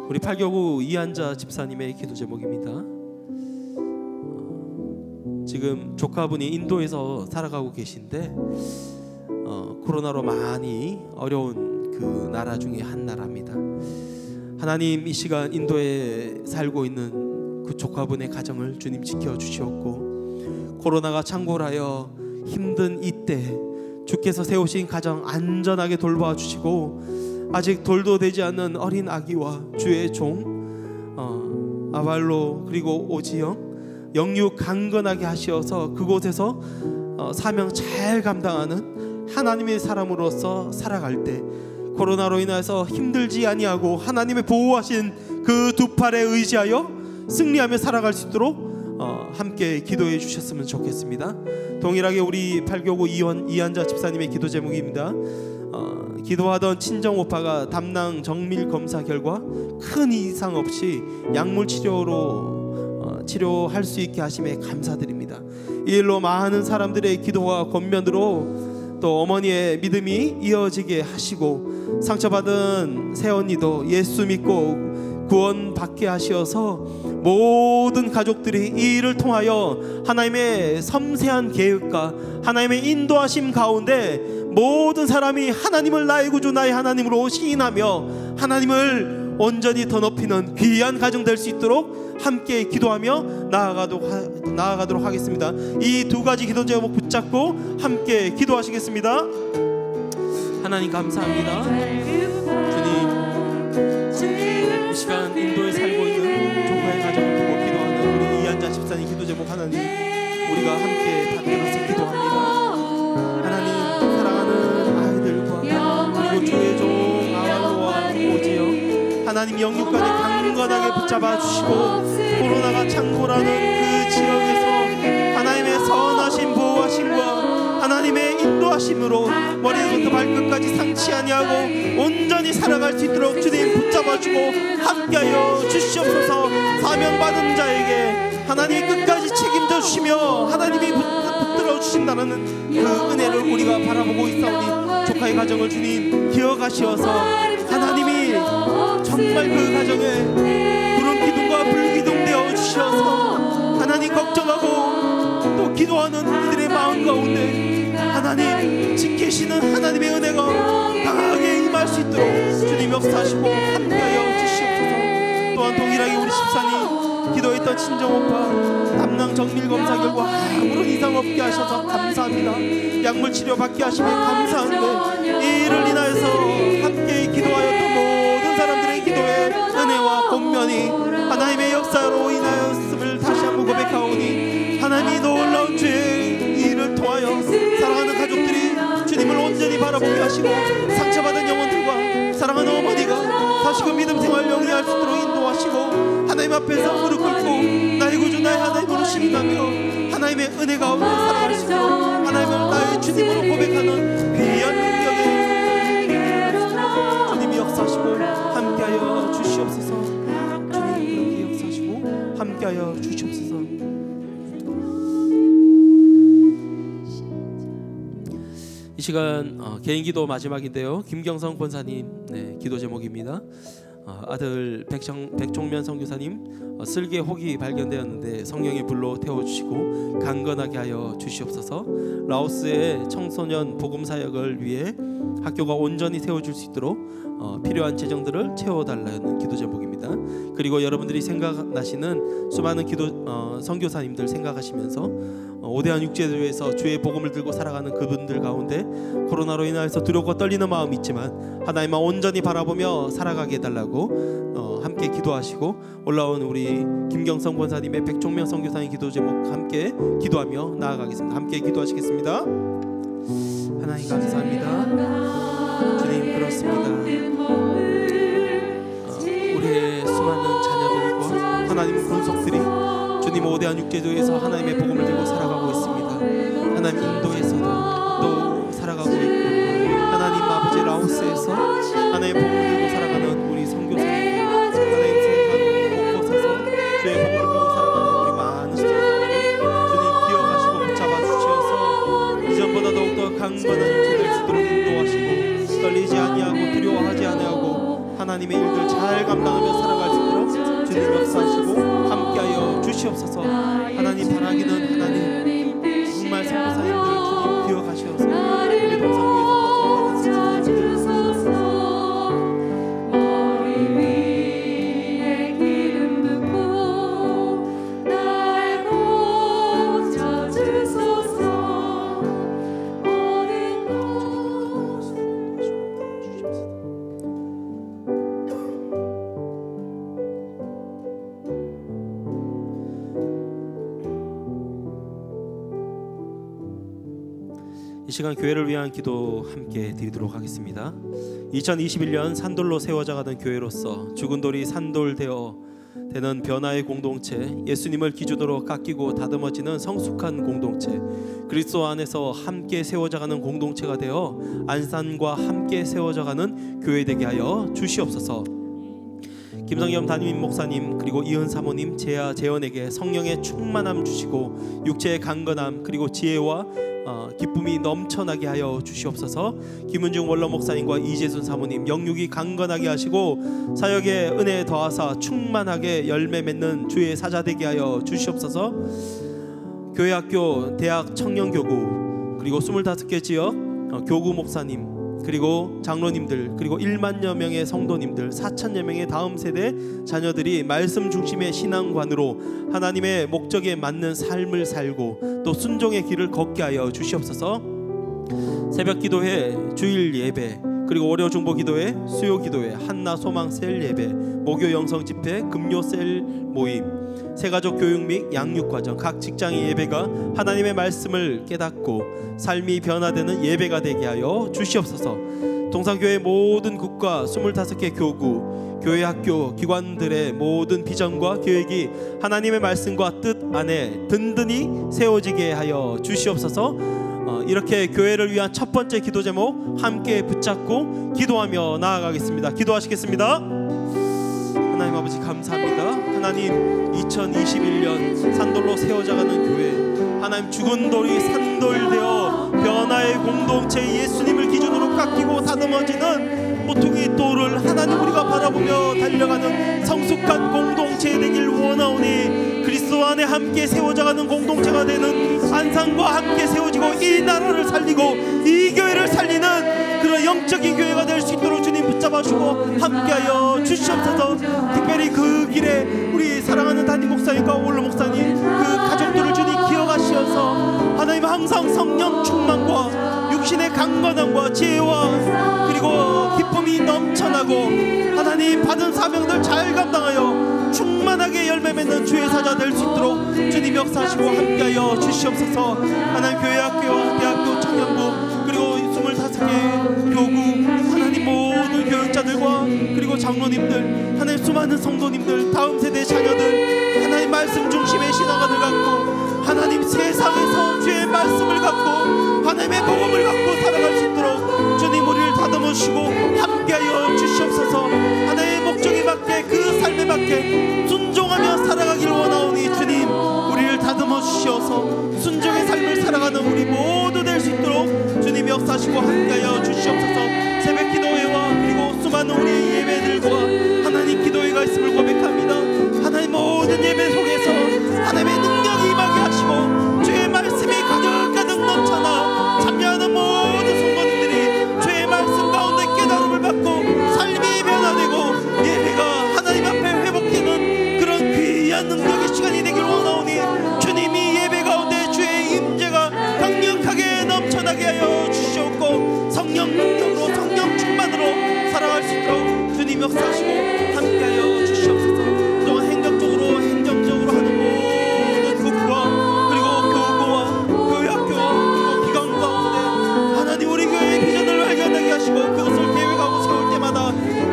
우리 팔교구 이한자 집사님의 기도 제목입니다. 지금 조카분이 인도에서 살아가고 계신데 코로나로 많이 어려운 그 나라 중에 한 나라입니다. 하나님 이 시간 인도에 살고 있는 그 조카분의 가정을 주님 지켜주시옵고, 코로나가 창궐하여 힘든 이때 주께서 세우신 가정 안전하게 돌봐 주시고, 아직 돌도 되지 않는 어린 아기와 주의 종 아발로 그리고 오지영 영육 강건하게 하시어서 그곳에서 사명 잘 감당하는 하나님의 사람으로서 살아갈 때 코로나로 인해서 힘들지 아니하고 하나님의 보호하신 그 두 팔에 의지하여 승리하며 살아갈 수 있도록 함께 기도해 주셨으면 좋겠습니다. 동일하게 우리 팔교구 이한자 집사님의 기도 제목입니다. 기도하던 친정 오빠가 담낭 정밀 검사 결과 큰 이상 없이 약물 치료할 수 있게 하심에 감사드립니다. 이 일로 많은 사람들의 기도와 권면으로 또 어머니의 믿음이 이어지게 하시고, 상처받은 새언니도 예수 믿고 구원받게 하시어서 모든 가족들이 이 일을 통하여 하나님의 섬세한 계획과 하나님의 인도하심 가운데 모든 사람이 하나님을 나의 구주 나의 하나님으로 시인하며 하나님을 온전히 더 높이는 귀한 가정 될 수 있도록 함께 기도하며 나아가도록 하겠습니다. 이 두 가지 기도 제목 붙잡고 함께 기도하시겠습니다. 하나님 감사합니다. 주님 이 시간 인도에 살고 있는 조카의 가정을 두고 기도하는 우리 이한자 집사님 기도 제목 하나님 우리가 함께 받들어서 기도합니다. 하나님 사랑하는 아이들과 그리고 주의 종 아발로와 오지영 하나님 영육간에 강건하게 붙잡아 주시고, 코로나가 창궐하는 그 지역에서 하나님의 선하신 보호하심과 하나님의 인도하심 말씀으로 머리부터 발끝까지 상치 아니하고 온전히 살아갈 수 있도록 주님 붙잡아주고 함께하여 주시옵소서. 사명받은 자에게 하나님이 끝까지 책임져 주시며 하나님이 붙들어 주신다는 그 은혜를 우리가 바라보고 있사오니 조카의 가정을 주님 기억하시어서 하나님이 정말 그 가정에 구름 기둥과 불 기둥 되어 주셔서 하나님 걱정하고 또 기도하는 이들의 마음 가운데 하나님 지키시는 하나님의 은혜가 강하게 임할 수 있도록 주님 역사하시고 함께하여 주시옵소서. 또한 동일하게 우리 집사님 기도했던 친정오빠 담낭 정밀검사 결과 아무런 이상 없게 하셔서 감사합니다. 약물치료 받게 하시면 감사한데 이 일을 인하여서 함께 기도하였던 모든 사람들의 기도에 은혜와 권면이 하나님의 역사로 인하였음을 다시 한번 고백하오니 하나님이 놀라운 주의 일을 통하여 사랑하는 가족들이 주님을 온전히 바라보게 하시고 상처받은 영혼들과 사랑하는 어머니가 다시금 믿음 생활 영위할 수 있도록 인도하시고 하나님 앞에서 무릎 꿇고 나의 구주 나의 하나님으로 시인하며 하나님의 은혜 가운데 살아갈 수 있도록 하나님을 나의 주님으로 고백하는 귀한 능력에 주님이 역사하시고 함께하여 주시옵소서. 주님 그렇게 역사하시고 함께하여 주시옵소서. 이 시간 개인기도 마지막인데요. 김경성 권사님 기도 제목입니다. 아들 백종면 선교사님 슬기의 혹이 발견되었는데 성령의 불로 태워주시고 강건하게 하여 주시옵소서. 라오스의 청소년 복음사역을 위해 학교가 온전히 세워줄 수 있도록 필요한 재정들을 채워달라는 기도 제목입니다. 그리고 여러분들이 생각나시는 수많은 선교사님들 생각하시면서 오대한 육제도에서 주의 복음을 들고 살아가는 그분들 가운데 코로나로 인하여서 두렵고 떨리는 마음이 있지만 하나님만 온전히 바라보며 살아가게 해달라고 함께 기도하시고 올라온 우리 김경성 권사님의 백종명 선교사님 기도 제목 함께 기도하며 나아가겠습니다. 함께 기도하시겠습니다. 하나님 감사합니다. 주님 그렇습니다. 우리의 수많은 자녀들과 하나님 권속들이 주님 오대한 육제도에서 하나님의 복음을 들고 살아가고 있습니다. 하나님 인도에서도 또 살아가고 있고 하나님 아버지 라오스에서 하나님의 복음을 들고 살아가는 우리 선교사님 하나님 세상 곳곳에서 주의 복음을 들고 살아가는 우리 많은 주님 기억하시고 붙잡아 주시어서 이전보다 더욱더 강건한 육체 될 수 있도록 인도하시고 떨리지 아니하고 두려워하지 아니하고 하나님의 일들 잘 감당하며 살아갈 수 있도록 주님 역사하시고 함께하여 주시옵소서. 하나님 바라기는 하나님 정말 선교사님들 주님 기억하시어서 우리 동상교회에서 받은 주소서 머리 위에 기름 붓고 날 고쳐 주소서. 모든 것 이 시간 교회를 위한 기도 함께 드리도록 하겠습니다. 2021년 산돌로 세워져가는 교회로서 죽은 돌이 산돌되어 되는 변화의 공동체, 예수님을 기준으로 깎이고 다듬어지는 성숙한 공동체, 그리스도 안에서 함께 세워져가는 공동체가 되어 안산과 함께 세워져가는 교회 되게 하여 주시옵소서. 김성겸 담임 목사님 그리고 이은 사모님 재하 재현에게 성령의 충만함 주시고 육체의 강건함 그리고 지혜와 기쁨이 넘쳐나게 하여 주시옵소서. 김은중 원로 목사님과 이재순 사모님 영육이 강건하게 하시고 사역에 은혜 더하사 충만하게 열매 맺는 주의 사자 되게 하여 주시옵소서. 교회 학교 대학 청년교구 그리고 25개 지역 교구 목사님 그리고 장로님들 그리고 1만여 명의 성도님들 4천여 명의 다음 세대 자녀들이 말씀 중심의 신앙관으로 하나님의 목적에 맞는 삶을 살고 또 순종의 길을 걷게 하여 주시옵소서. 새벽 기도회, 주일 예배 그리고 월요 중보 기도회, 수요 기도회, 한나 소망 셀 예배, 목요 영성 집회, 금요 셀 모임, 새가족 교육 및 양육 과정, 각 직장의 예배가 하나님의 말씀을 깨닫고 삶이 변화되는 예배가 되게 하여 주시옵소서. 동산교회 모든 국가 25개 교구, 교회 학교 기관들의 모든 비전과 계획이 하나님의 말씀과 뜻 안에 든든히 세워지게 하여 주시옵소서. 이렇게 교회를 위한 첫 번째 기도 제목 함께 붙잡고 기도하며 나아가겠습니다. 기도하시겠습니다. 하나님 아버지 감사합니다. 하나님 2021년 산돌로 세워져가는 교회, 하나님 죽은 돌이 산돌되어 변화의 공동체 예수님을 기준으로 깎이고 다듬어지는 모퉁이 돌을 하나님 우리가 바라보며 달려가는 성숙한 공동체 되길 원하오니, 그리스도 안에 함께 세워져가는 공동체가 되는 안상과 함께 세워지고 이 나라를 살리고 이 교회를 살리는 그런 영적인 교회가 될 수 있도록 주님 붙잡아주고 함께하여 주시옵소서. 특별히 그 길에 우리 사랑하는 담임 목사님과 원로 목사님 그 가족들을 주님 기억하시어서 하나님 항상 성령 충만과 육신의 강건함과 지혜와 그리고 기쁨이 넘쳐나고 하나님 받은 사명들 잘 감당하여 충만하게 열매 맺는 주의 사자 될 수 있도록 주님 역사하시고 함께하여 주시옵소서. 하나님 교회 학교와 대학교 청년부 그리고 25개 교구 하나님 모든 교육자들과 그리고 장로님들 하나님 수많은 성도님들 다음 세대 자녀들 하나님 말씀 중심의 신앙관을 갖고 하나님 세상에서 주의 말씀을 갖고 하나님의 복음을 갖고 살아갈 수 있도록 주님 우리를 다듬으시고 함께하여 주시옵소서. 하나님의 목적에 맞게 그 삶에 맞게 순종하며 살아가기를 원하오니 주님 우리를 다듬어 주시어서 순종의 삶을 살아가는 우리 모두 될 수 있도록 주님 역사하시고 함께하여 주시옵소서. 새벽 기도회와 그리고 수많은 우리의 예배들과 하나님 기도회가 있음을 고백합니다. 하나님 모든 예배 속에서 하나님의 능력이 임하게 하시고 주의 말씀이 가득가득 넘쳐나 참여하는 모든 성도님들이 주의 말씀 가운데 깨달음을 받고 삶이 변화되고 예배가 하나님 앞에 회복되는 그런 귀한 능력의 시간이 되길 원하오니 주님이 예배 가운데 주의 임재가 강력하게 넘쳐나게 하여 주시옵고 성령 능력으로 성령 충만으로 살아갈 수 있도록 주님 역사하시고 함께하여 주시옵소서. 또한 행정적으로 하는 모든 국부와 그리고 교구와 교회 학교와 그리고 기관 가운데 하나님 우리 교회의 비전을 발견하게 하시고 그것을 계획하고 세울 때마다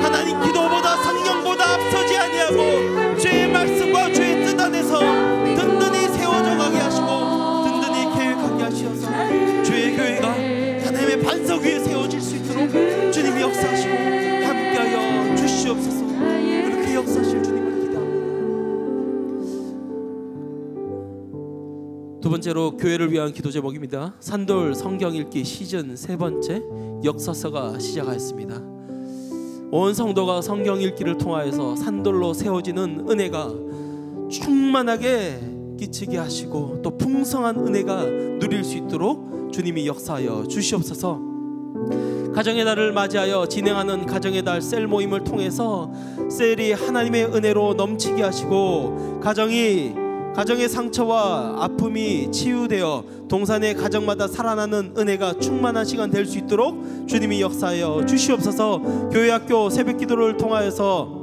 하나님 기도보다 성령보다 앞서지 아니하고 주의 말씀과 주의 뜻 안에서 든든히 세워져 가게 하시고 든든히 계획하게 하시어서 주의 교회가 하나님의 반석 위에 세워질 수 있도록 주님이 역사하시고 함께하여 주시옵소서. 그렇게 역사하실 주님을 기도합니다. 두 번째로 교회를 위한 기도 제목입니다. 산돌 성경 읽기 시즌 세 번째 역사서가 시작하였습니다. 온 성도가 성경 읽기를 통하여서 산돌로 세워지는 은혜가 충만하게 끼치게 하시고 또 풍성한 은혜가 누릴 수 있도록 주님이 역사하여 주시옵소서. 가정의 달을 맞이하여 진행하는 가정의 달 셀 모임을 통해서 셀이 하나님의 은혜로 넘치게 하시고 가정의 상처와 아픔이 치유되어 동산의 가정마다 살아나는 은혜가 충만한 시간 될 수 있도록 주님이 역사하여 주시옵소서. 교회학교 새벽기도를 통하여서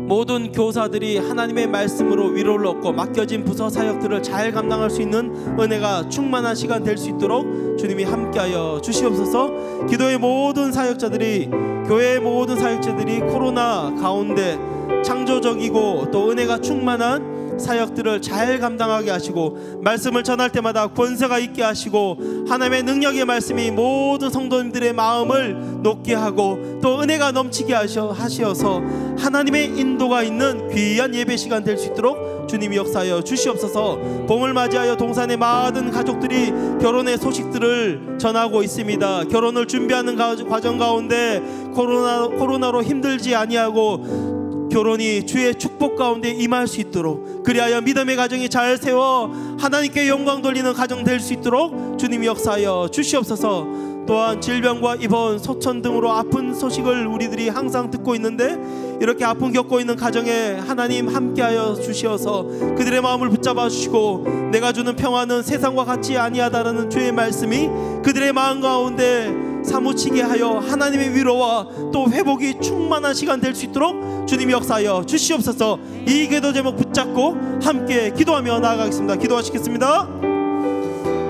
모든 교사들이 하나님의 말씀으로 위로를 얻고 맡겨진 부서 사역들을 잘 감당할 수 있는 은혜가 충만한 시간 될 수 있도록 주님이 함께하여 주시옵소서. 기도의 모든 사역자들이 교회의 모든 사역자들이 코로나 가운데 창조적이고 또 은혜가 충만한 사역들을 잘 감당하게 하시고 말씀을 전할 때마다 권세가 있게 하시고 하나님의 능력의 말씀이 모든 성도님들의 마음을 높게 하고 또 은혜가 넘치게 하시어서 하나님의 인도가 있는 귀한 예배 시간 될 수 있도록 주님이 역사하여 주시옵소서. 봄을 맞이하여 동산의 많은 가족들이 결혼의 소식들을 전하고 있습니다. 결혼을 준비하는 과정 가운데 코로나로 힘들지 아니하고 결혼이 주의 축복 가운데 임할 수 있도록 그리하여 믿음의 가정이 잘 세워 하나님께 영광 돌리는 가정 될 수 있도록 주님이 역사하여 주시옵소서. 또한 질병과 입원, 소천 등으로 아픈 소식을 우리들이 항상 듣고 있는데 이렇게 아픔 겪고 있는 가정에 하나님 함께하여 주시어서 그들의 마음을 붙잡아 주시고 내가 주는 평화는 세상과 같이 아니하다라는 주의 말씀이 그들의 마음 가운데 사무치게 하여 하나님의 위로와 또 회복이 충만한 시간 될 수 있도록 주님이 역사하여 주시옵소서. 이 기도 제목 붙잡고 함께 기도하며 나아가겠습니다. 기도하시겠습니다.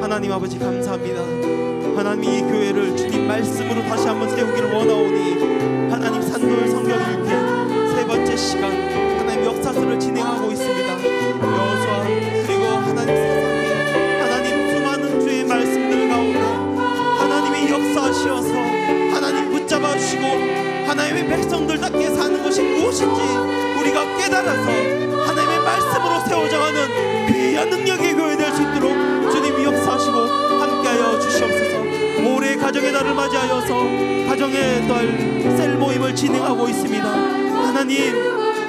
하나님 아버지 감사합니다. 하나님 이 교회를 주님 말씀으로 다시 한번 세우기를 원하오니 하나님 산돌 성경 읽기 세 번째 시간 하나님 역사서를 진행하고 있습니다. 여호수아 그리고 하나님 세상에 하나님 수많은 주의 말씀들 가운데 하나님이 역사하시어서 하나님 붙잡아 주시고 하나님의 백성들답게 사는 것이 무엇인지 우리가 깨달아서 하나님의 말씀으로 세워져가는 귀한 능력의 교회 될 수 있도록 주님이 역사하시고 함께하여 주시옵소서. 올해 가정의 날을 맞이하여서 가정의 달 셀 모임을 진행하고 있습니다. 하나님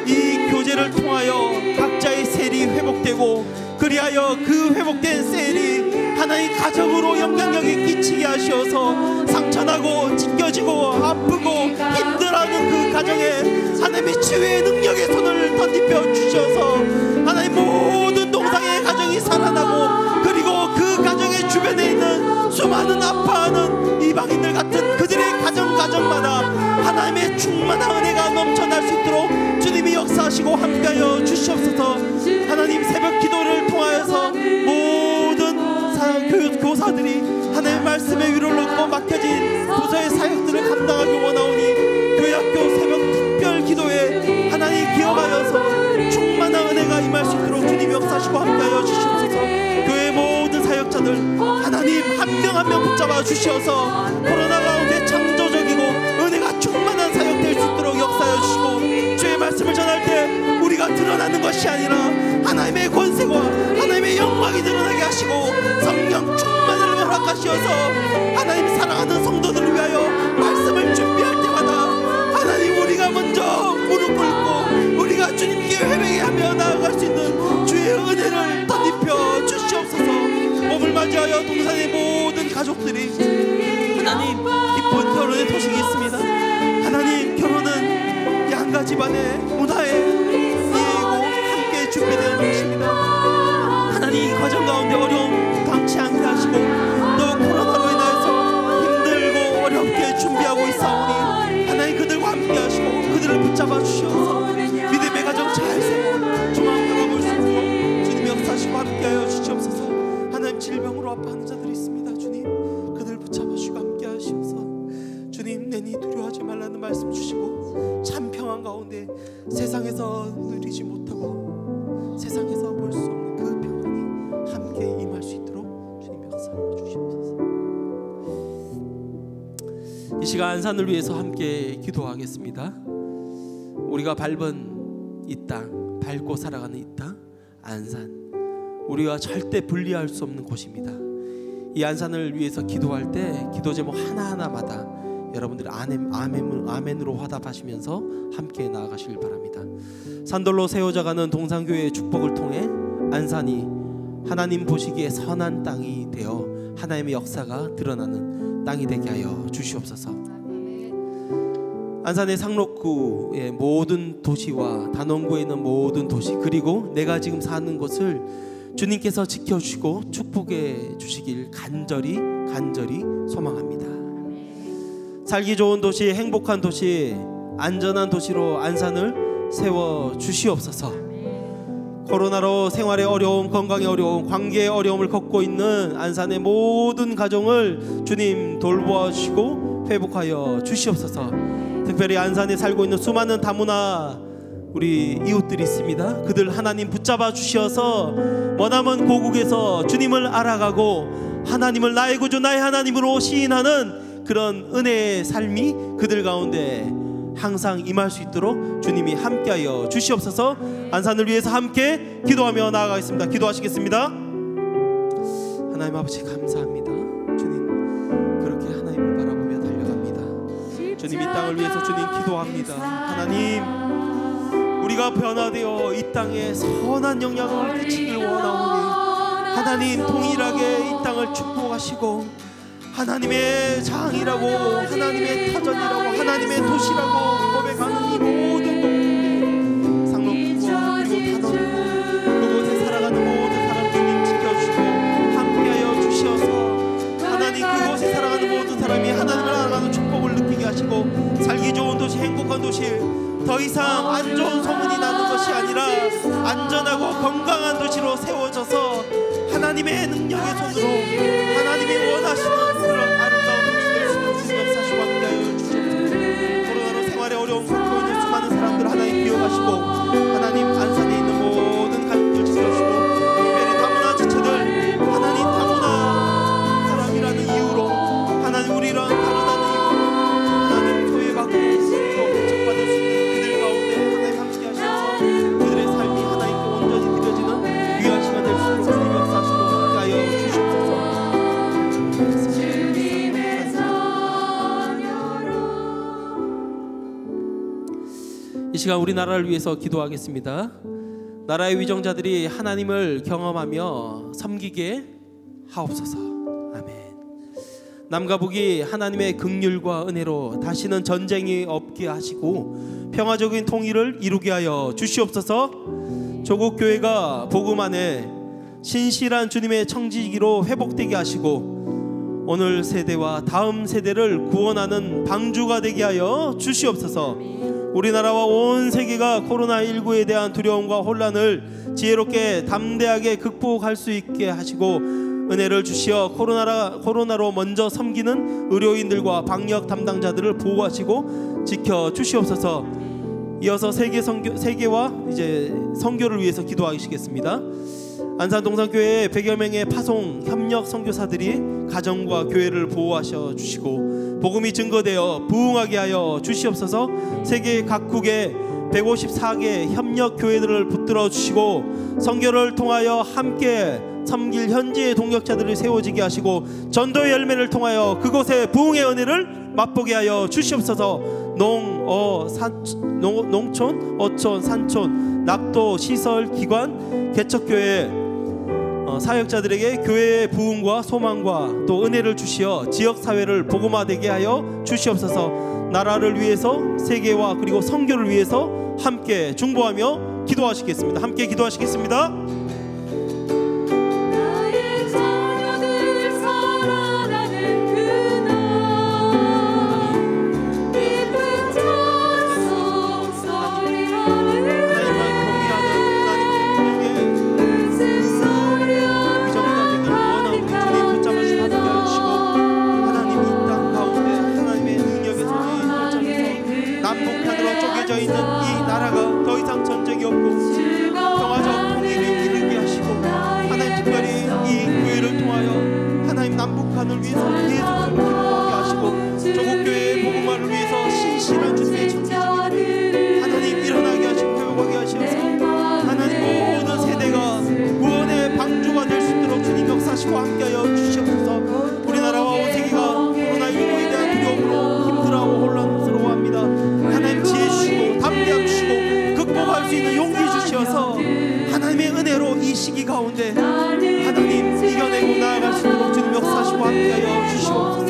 이 교제를 통하여 각자의 셀이 회복되고 그리하여 그 회복된 셀이 하나님 가정으로 영향력이 끼치게 하시어서 상처나고 찢겨지고 아프고 힘들어하는 그 가정에 하나님의 치유의 능력의 손을 덧입혀 주셔서 하나님 모든 동상의 가정이 살아나고 그리고 그 가정의 주변에 있는 수많은 아파하는 이방인들 같은 그들의 가정마다 하나님의 충만한 은혜가 넘쳐날 수 있도록 주님이 역사하시고 함께하여 주시옵소서. 하나님 새벽 기도를 통하여서 모든 교사들이 하나님의 말씀의 위로를 얻고 맡겨진 부서의 사역들을 감당하기 원하오니 교회학교 새벽 특별 기도에 하나님 기억하여서 충만한 은혜가 임할 수 있도록 주님이 역사하시고 함께하여 주시옵소서. 교회 모든 사역자들 하나님 한 명 한 명 붙잡아 주셔서 코로나 가운데 창조적이고 은혜가 충만한 사역 될 수 있도록 역사하여 주시고 주의 말씀을 전할 때 우리가 드러나는 것이 아니라 하나님의 권세와 하나님의 영광이 드러나게 하시고 성령 충만을 허락하시어서 하나님 사랑하는 성도들을 위하여 말씀을 준비할 때마다 하나님 우리가 먼저 무릎 꿇고 우리가 주님께 회개하며 나아갈 수 있는 주의 은혜를 덧입혀 주시옵소서. 몸을 맞이하여 동산의 모든 가족들이 하나님 기쁜 결혼의 소식이 있습니다. 하나님 결혼은 양가 집안의 문화에 예고 함께 준비되어 놓으십니다. 하나님 이 과정 가운데 어려움 당치 않게 하시고 또 코로나로 인해서 힘들고 어렵게 준비하고 있사오니 하나님 그들과 함께 하시고 그들을 붙잡아 주셔서 믿음의 가정 잘 세워 중앙 걸어볼 수 있도록 주님 역사하시고 함께하여 주시옵소서. 하나님 질병으로 아파하는 자들이 있습니다. 주님 그들 붙잡아 주시고 함께 하시옵소서. 주님 내니 두려워하지 말라는 말씀 주시고 참 평안 가운데 세상에서 누리지 못하고 세상에서 볼 수 없는 그 평안이 함께 임할 수 있도록 주님 역사하여 주시옵소서. 이 시간 안산을 위해서 함께 기도하겠습니다. 우리가 밟은 이 땅, 밟고 살아가는 이 땅 안산, 우리가 절대 분리할 수 없는 곳입니다. 이 안산을 위해서 기도할 때 기도 제목 하나하나마다 여러분들이 아멘으로 화답하시면서 함께 나아가시길 바랍니다. 산돌로 세워져가는 동산교회의 축복을 통해 안산이 하나님 보시기에 선한 땅이 되어 하나님의 역사가 드러나는 땅이 되게 하여 주시옵소서. 안산의 상록구의 모든 도시와 단원구에 있는 모든 도시 그리고 내가 지금 사는 곳을 주님께서 지켜주시고 축복해 주시길 간절히 소망합니다. 살기 좋은 도시, 행복한 도시, 안전한 도시로 안산을 세워 주시옵소서. 코로나로 생활의 어려움, 건강의 어려움, 관계의 어려움을 겪고 있는 안산의 모든 가정을 주님 돌보아 주시고 회복하여 주시옵소서. 특별히 안산에 살고 있는 수많은 다문화 우리 이웃들이 있습니다. 그들 하나님 붙잡아 주셔서 머나먼 고국에서 주님을 알아가고 하나님을 나의 구주 나의 하나님으로 시인하는 그런 은혜의 삶이 그들 가운데 항상 임할 수 있도록 주님이 함께하여 주시옵소서. 안산을 위해서 함께 기도하며 나아가겠습니다. 기도하시겠습니다. 하나님 아버지 감사합니다. 주님 그렇게 하나님을 바라보며 달려갑니다. 주님 이 땅을 위해서 주님 기도합니다. 하나님 우리가 변화되어 이 땅에 선한 영향을 끼치길 원하오니 하나님 동일하게 이 땅을 축복하시고 하나님의 장이라고 하나님의 터전이라고 하나님의 도시라고 고백하는 이 모든 동네 상록구와 그리고 단원구 그곳에 살아가는 모든 사람들님 지켜주시고 함께하여 주시어서 하나님 그곳에 살아가는 모든 사람이 하나님을 알아가는 축복을 느끼게 하시고 살기 좋은 도시 행복한 도시 더 이상 안 좋은 소문이 나는 것이 아니라 안전하고 건강한 도시로 세워져서 하나님의 능력의 손으로 하나님이 원하시는 그런 시간 우리나라를 위해서 기도하겠습니다. 나라의 위정자들이 하나님을 경험하며 섬기게 하옵소서. 아멘. 남과 북이 하나님의 긍휼과 은혜로 다시는 전쟁이 없게 하시고 평화적인 통일을 이루게 하여 주시옵소서. 조국 교회가 복음 안에 신실한 주님의 청지기로 회복되게 하시고 오늘 세대와 다음 세대를 구원하는 방주가 되게 하여 주시옵소서. 우리나라와 온 세계가 코로나19에 대한 두려움과 혼란을 지혜롭게 담대하게 극복할 수 있게 하시고 은혜를 주시어 코로나로 먼저 섬기는 의료인들과 방역 담당자들을 보호하시고 지켜 주시옵소서. 이어서 세계와 이제 선교를 위해서 기도하시겠습니다. 안산 동산교회 100여 명의 파송 협력 선교사들이 가정과 교회를 보호하셔 주시고 복음이 증거되어 부흥하게 하여 주시옵소서. 세계 각국의 154개 협력 교회들을 붙들어 주시고 선교를 통하여 함께 섬길 현지의 동역자들을 세워지게 하시고 전도의 열매를 통하여 그곳에 부흥의 은혜를 맛보게 하여 주시옵소서. 농촌, 어촌, 산촌, 낙도, 시설, 기관, 개척교회 사역자들에게 교회의 부흥과 소망과 또 은혜를 주시어 지역사회를 복음화되게 하여 주시옵소서. 나라를 위해서 세계와 그리고 선교를 위해서 함께 중보하며 기도하시겠습니다. 함께 기도하시겠습니다. 있는 이 나라가 더 이상 전쟁이 없고 평화적 통일을 이루게 하시고 하나님 특별히 이 교회를 통하여 하나님 남북한을 위해서 계속적으로 기도하게 하시고 조국교회의 복음화를 위해서 신실한 주님의 청지기를 하나님 일어나게 하시고 회복하게 하셔서 하나님 모든 세대가 구원의 방주가 될 수 있도록 주님 역사하시고 함께하여 주시옵소서. 우리나라와 온 세계가 코로나19에 대한 두려움으로 힘들어하고 혼란스러워합니다. 하나님 지혜 주시고 담대함 주시고 극복할 수 있는 용기 주시어서 하나님의 은혜로 이 시기 가운데 하나님 이겨내고 나아갈 수 있도록 주님 역사하시고 함께하여 주시옵소서.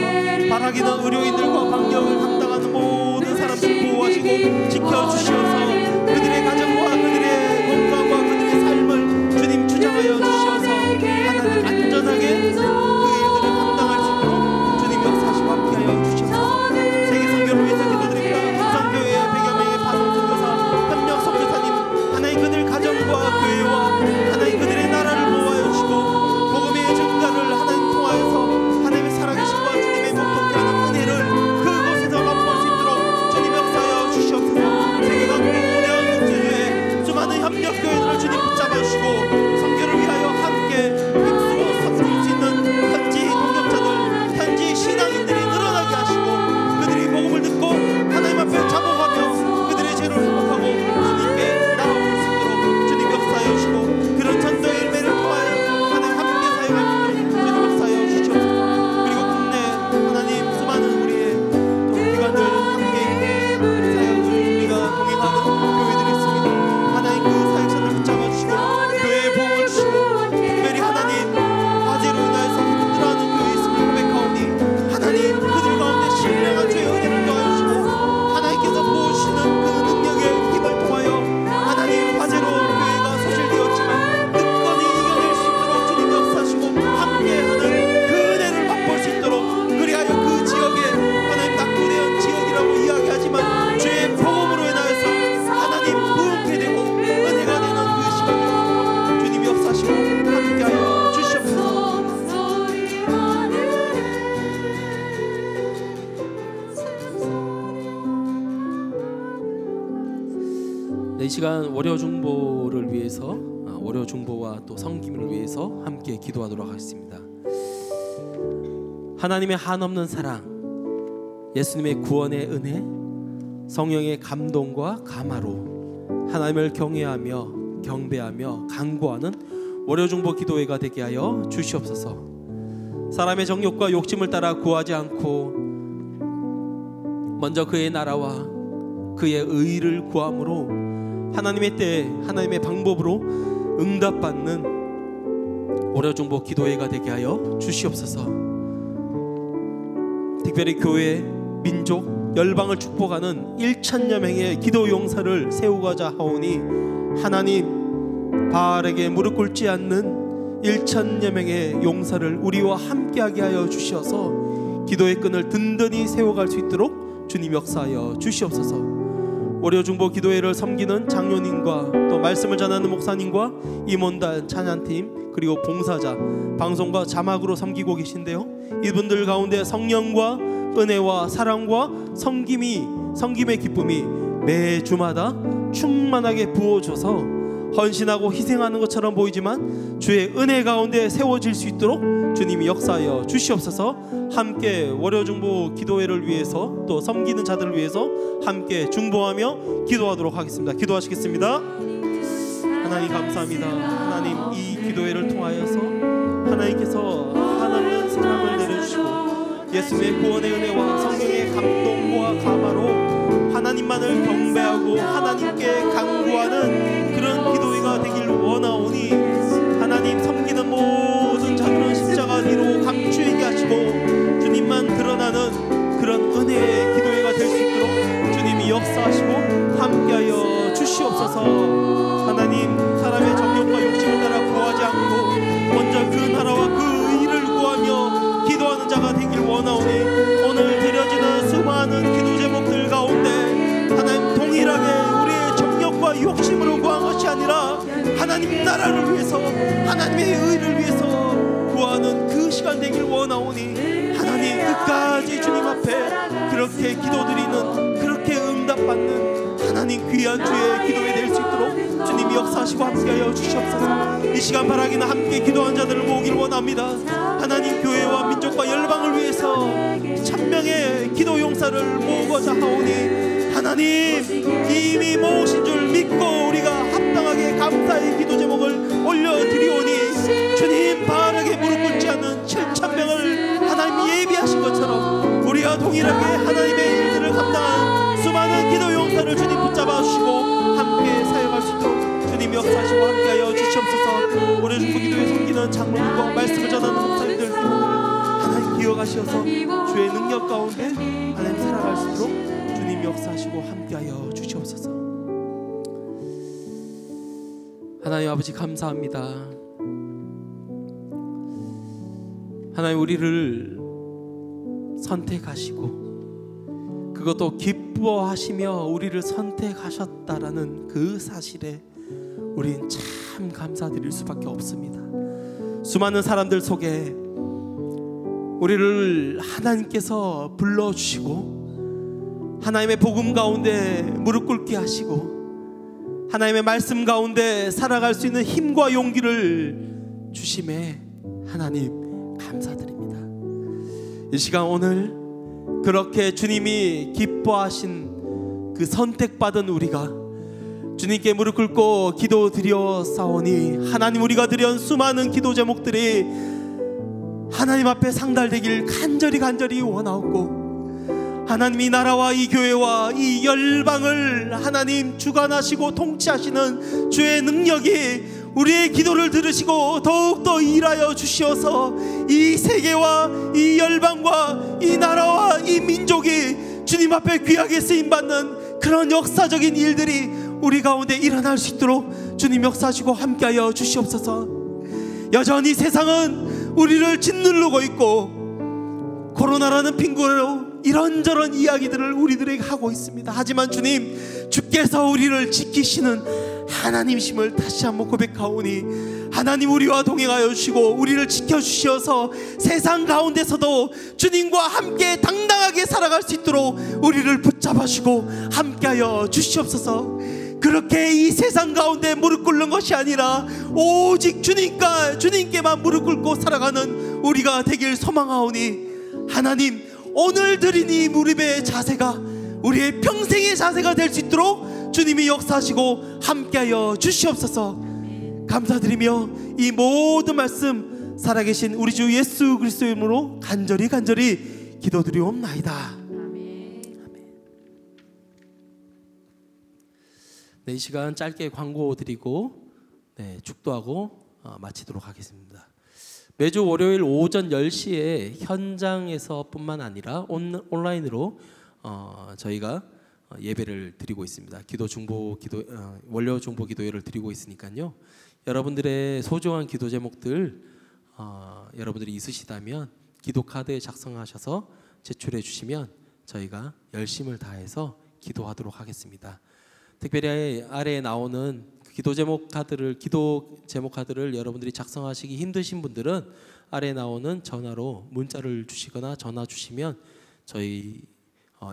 바라기는 의료인들과 방역을 감당하는 모든 사람들을 보호하시고 지켜주시어서 그들의 가정과 그들의 건강과 그들의 삶을 주님 주장하여 주시어서 하나님 안전하게 그 일들을 감당할 수 있도록 주님 역사하시고 함께하여 주시옵소서. 세계 선교를 위해서 기도드립니다. 부산교회의 100여 명의 파송 선교사 협력 선교사님 하나님 그들 가정과 교회와 하나님 그들의 나라를 보호하여 주시고 복음의 증가를 하나님 통하여서 하나님의 살아계신과 주님의 목적게 하는 은혜를 그곳에서 맛볼 수 있도록 주님 역사하여 주시옵소서. 세계 각국 오대한 민주주의 수많은 협력 교회들을 주님 붙잡아 주시고 선교를 위하여 함께 힘쓰고 섬길 수 있는 현지 동역자들 현지 신앙인들이 늘어나게 하시고 그들이 복음을 듣고 하나님 앞에 자복하며 그들의 죄를 회복하고 주님께 나아올 수 있도록 주님 역사하여 주시고 그런 전도의 열매를 통하여 하나님 함께 사역할 수 있도록 주님 역사하여 주시옵소서. 그리고 국내 하나님 수많은 우리의 또 기관들 함께 사역을 우리가 동행하는 교회들이 있습니다. 하나님 그 사역자들 붙잡아 주시고 교회에 보호해 주시고 특별히 하나님 화재로 인하여서 힘들어하는 교회 있음을 고백하오니 하나님 그들 가운데 신령한 주의 은혜를 더하여 주시고 하나님께서 보호주시는 그 능력의 힘을 통하여 하나님 화재로 교회가 소실되었지만 끝까지 이겨낼 수 있도록 주님 역사하시고 함께하는 그 은혜를 맛볼 수 있도록 그리하여 그 지역에 하나님 낙후되은 지역이라고 이야기하지만 주의 복음으로 인하여서 하나님 부흥케 되고 은혜가 되는 그 시간이 오도록 주님 역사하시고 함께하여 주시옵소서. 네, 이 시간 월요 중보를 위해서 월요 중보와 또 성김을 위해서 함께 기도하도록 하겠습니다. 하나님의 한없는 사랑, 예수님의 구원의 은혜, 성령의 감동과 감화로 하나님을 경외하며 경배하며 간구하는 월요 중보 기도회가 되게 하여 주시옵소서. 사람의 정욕과 욕심을 따라 구하지 않고 먼저 그의 나라와 그의 의를 구함으로 하나님의 때에 하나님의 방법으로 응답받는 오려중보 기도회가 되게 하여 주시옵소서. 특별히 교회, 민족, 열방을 축복하는 1,000여 명의 기도 용사를 세우고자 하오니 하나님, 바알에게 무릎 꿇지 않는 1,000여 명의 용사를 우리와 함께하게 하여 주시어서 기도의 끈을 든든히 세워갈 수 있도록 주님 역사하여 주시옵소서. 오려중보 기도회를 섬기는 장로님과 또 말씀을 전하는 목사님과 임원단 찬양팀 그리고 봉사자, 방송과 자막으로 섬기고 계신데요, 이분들 가운데 성령과 은혜와 사랑과 섬김의 기쁨이 매 주마다 충만하게 부어줘서 헌신하고 희생하는 것처럼 보이지만 주의 은혜 가운데 세워질 수 있도록 주님이 역사하여 주시옵소서. 함께 월요중보 기도회를 위해서 또 섬기는 자들을 위해서 함께 중보하며 기도하도록 하겠습니다. 기도하시겠습니다. 하나님 감사합니다. 하나님, 이 기도회를 통하여서 하나님께서 하나님의 사랑을 내려주시고 예수님의 구원의 은혜와 성령의 감동과 감화로 하나님만을 경배하고 하나님께 간구하는 그런 기도회가 되길 원하오니 하나님, 섬기는 모든 자들은 십자가 뒤로 감추게 하시고 주님만 드러나는 그런 은혜의 기도회가 될 수 있도록 주님이 역사하시고 함께하여 주시옵소서. 하나님, 사람의 정욕과 욕심을 따라 구하지 않고 먼저 그 나라와 그 의를 구하며 기도하는 자가 되길 원하오니 오늘 드려지는 수많은 기도 제목들 가운데 하나님, 동일하게 우리의 정욕과 욕심으로 구한 것이 아니라 하나님 나라를 위해서 하나님의 의를 위해서 구하는 그 시간 되길 원하오니 하나님, 끝까지 주님 앞에 그렇게 기도드리는, 그렇게 응답받는 하나님 귀한 주의 기도에 될 수 있도록 주님이 역사하시고 함께하여 주시옵소서. 이 시간 바라기는 함께 기도한 자들을 모으길 원합니다. 하나님, 교회와 민족과 열방을 위해서 1,000명의 기도 용사를 모으고자 하오니 하나님, 이미 모으신 줄 믿고 우리가 합당하게 감사의 기도 제목을 올려드리오니 주님, 바르게 무릎 꿇지 않는 7,000명을 하나님이 예비하신 것처럼 우리가 동일하게 하나님의 일들을 감당한 수많은 기도 용사를 주님 붙잡아 주시고 함께 사용할 수 있도록 주님 역사하시고 함께하여 주시옵소서. 오려중보 기도에 섬기는 장로님과 말씀을 전하는 목사님들 하나님 기억하셔서 주의 능력 가운데 하나님 살아갈 수 있도록 주님 역사하시고 함께하여 주시옵소서. 하나님 아버지 감사합니다. 하나님, 우리를 선택하시고 그것도 기뻐하시며 우리를 선택하셨다라는 그 사실에 우린 참 감사드릴 수밖에 없습니다. 수많은 사람들 속에 우리를 하나님께서 불러주시고 하나님의 복음 가운데 무릎 꿇게 하시고 하나님의 말씀 가운데 살아갈 수 있는 힘과 용기를 주심에 하나님 감사드립니다. 이 시간 오늘 그렇게 주님이 기뻐하신 그 선택받은 우리가 주님께 무릎 꿇고 기도 드려 싸우니 하나님, 우리가 드린 수많은 기도 제목들이 하나님 앞에 상달되길 간절히 원하옵고 하나님, 이 나라와 이 교회와 이 열방을 하나님 주관하시고 통치하시는 주의 능력이 우리의 기도를 들으시고 더욱더 일하여 주시어서 이 세계와 이 열방과 이 나라와 이 민족이 주님 앞에 귀하게 쓰임받는 그런 역사적인 일들이 우리 가운데 일어날 수 있도록 주님 역사하시고 함께하여 주시옵소서. 여전히 세상은 우리를 짓누르고 있고 코로나라는 핑계로 이런저런 이야기들을 우리들에게 하고 있습니다. 하지만 주님, 주께서 우리를 지키시는 하나님이심을 다시 한번 고백하오니 하나님, 우리와 동행하여 주시고 우리를 지켜주시어서 세상 가운데서도 주님과 함께 당당하게 살아갈 수 있도록 우리를 붙잡아주시고 함께하여 주시옵소서. 그렇게 이 세상 가운데 무릎 꿇는 것이 아니라 오직 주님께만 무릎 꿇고 살아가는 우리가 되길 소망하오니 하나님, 오늘 드린 이 무릎의 자세가 우리의 평생의 자세가 될 수 있도록 주님이 역사하시고 함께하여 주시옵소서. 감사드리며 이 모든 말씀 살아계신 우리 주 예수 그리스도의 이름으로 간절히 기도드리옵나이다. 네, 이 시간 짧게 광고 드리고 축도하고 마치도록 하겠습니다. 매주 월요일 오전 10시에 현장에서뿐만 아니라 온라인으로 저희가 예배를 드리고 있습니다. 원료 중보 기도회를 드리고 있으니까요. 여러분들의 소중한 기도 제목들 여러분들이 있으시다면 기도 카드에 작성하셔서 제출해 주시면 저희가 열심을 다해서 기도하도록 하겠습니다. 특별히 아래에 나오는 기도 제목 카드를 여러분들이 작성하시기 힘드신 분들은 아래에 나오는 전화로 문자를 주시거나 전화 주시면 저희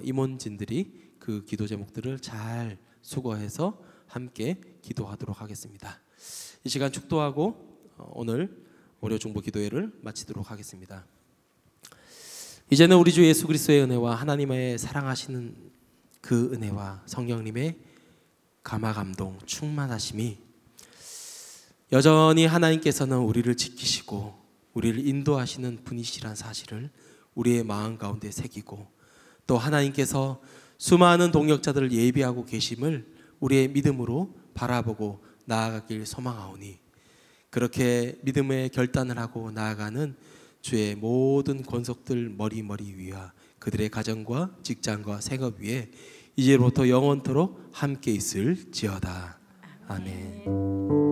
임원진들이 그 기도 제목들을 잘 수거해서 함께 기도하도록 하겠습니다. 이 시간 축도하고 오늘 월요 중보 기도회를 마치도록 하겠습니다. 이제는 우리 주 예수 그리스도의 은혜와 하나님의 사랑하시는 그 은혜와 성령님의 감화 감동 충만하심이 여전히 하나님께서는 우리를 지키시고 우리를 인도하시는 분이시란 사실을 우리의 마음 가운데 새기고 또 하나님께서 수많은 동역자들을 예비하고 계심을 우리의 믿음으로 바라보고 나아가길 소망하오니 그렇게 믿음의 결단을 하고 나아가는 주의 모든 권속들 머리머리 위와 그들의 가정과 직장과 생업 위에 이제로부터 영원토록 함께 있을지어다. 아멘.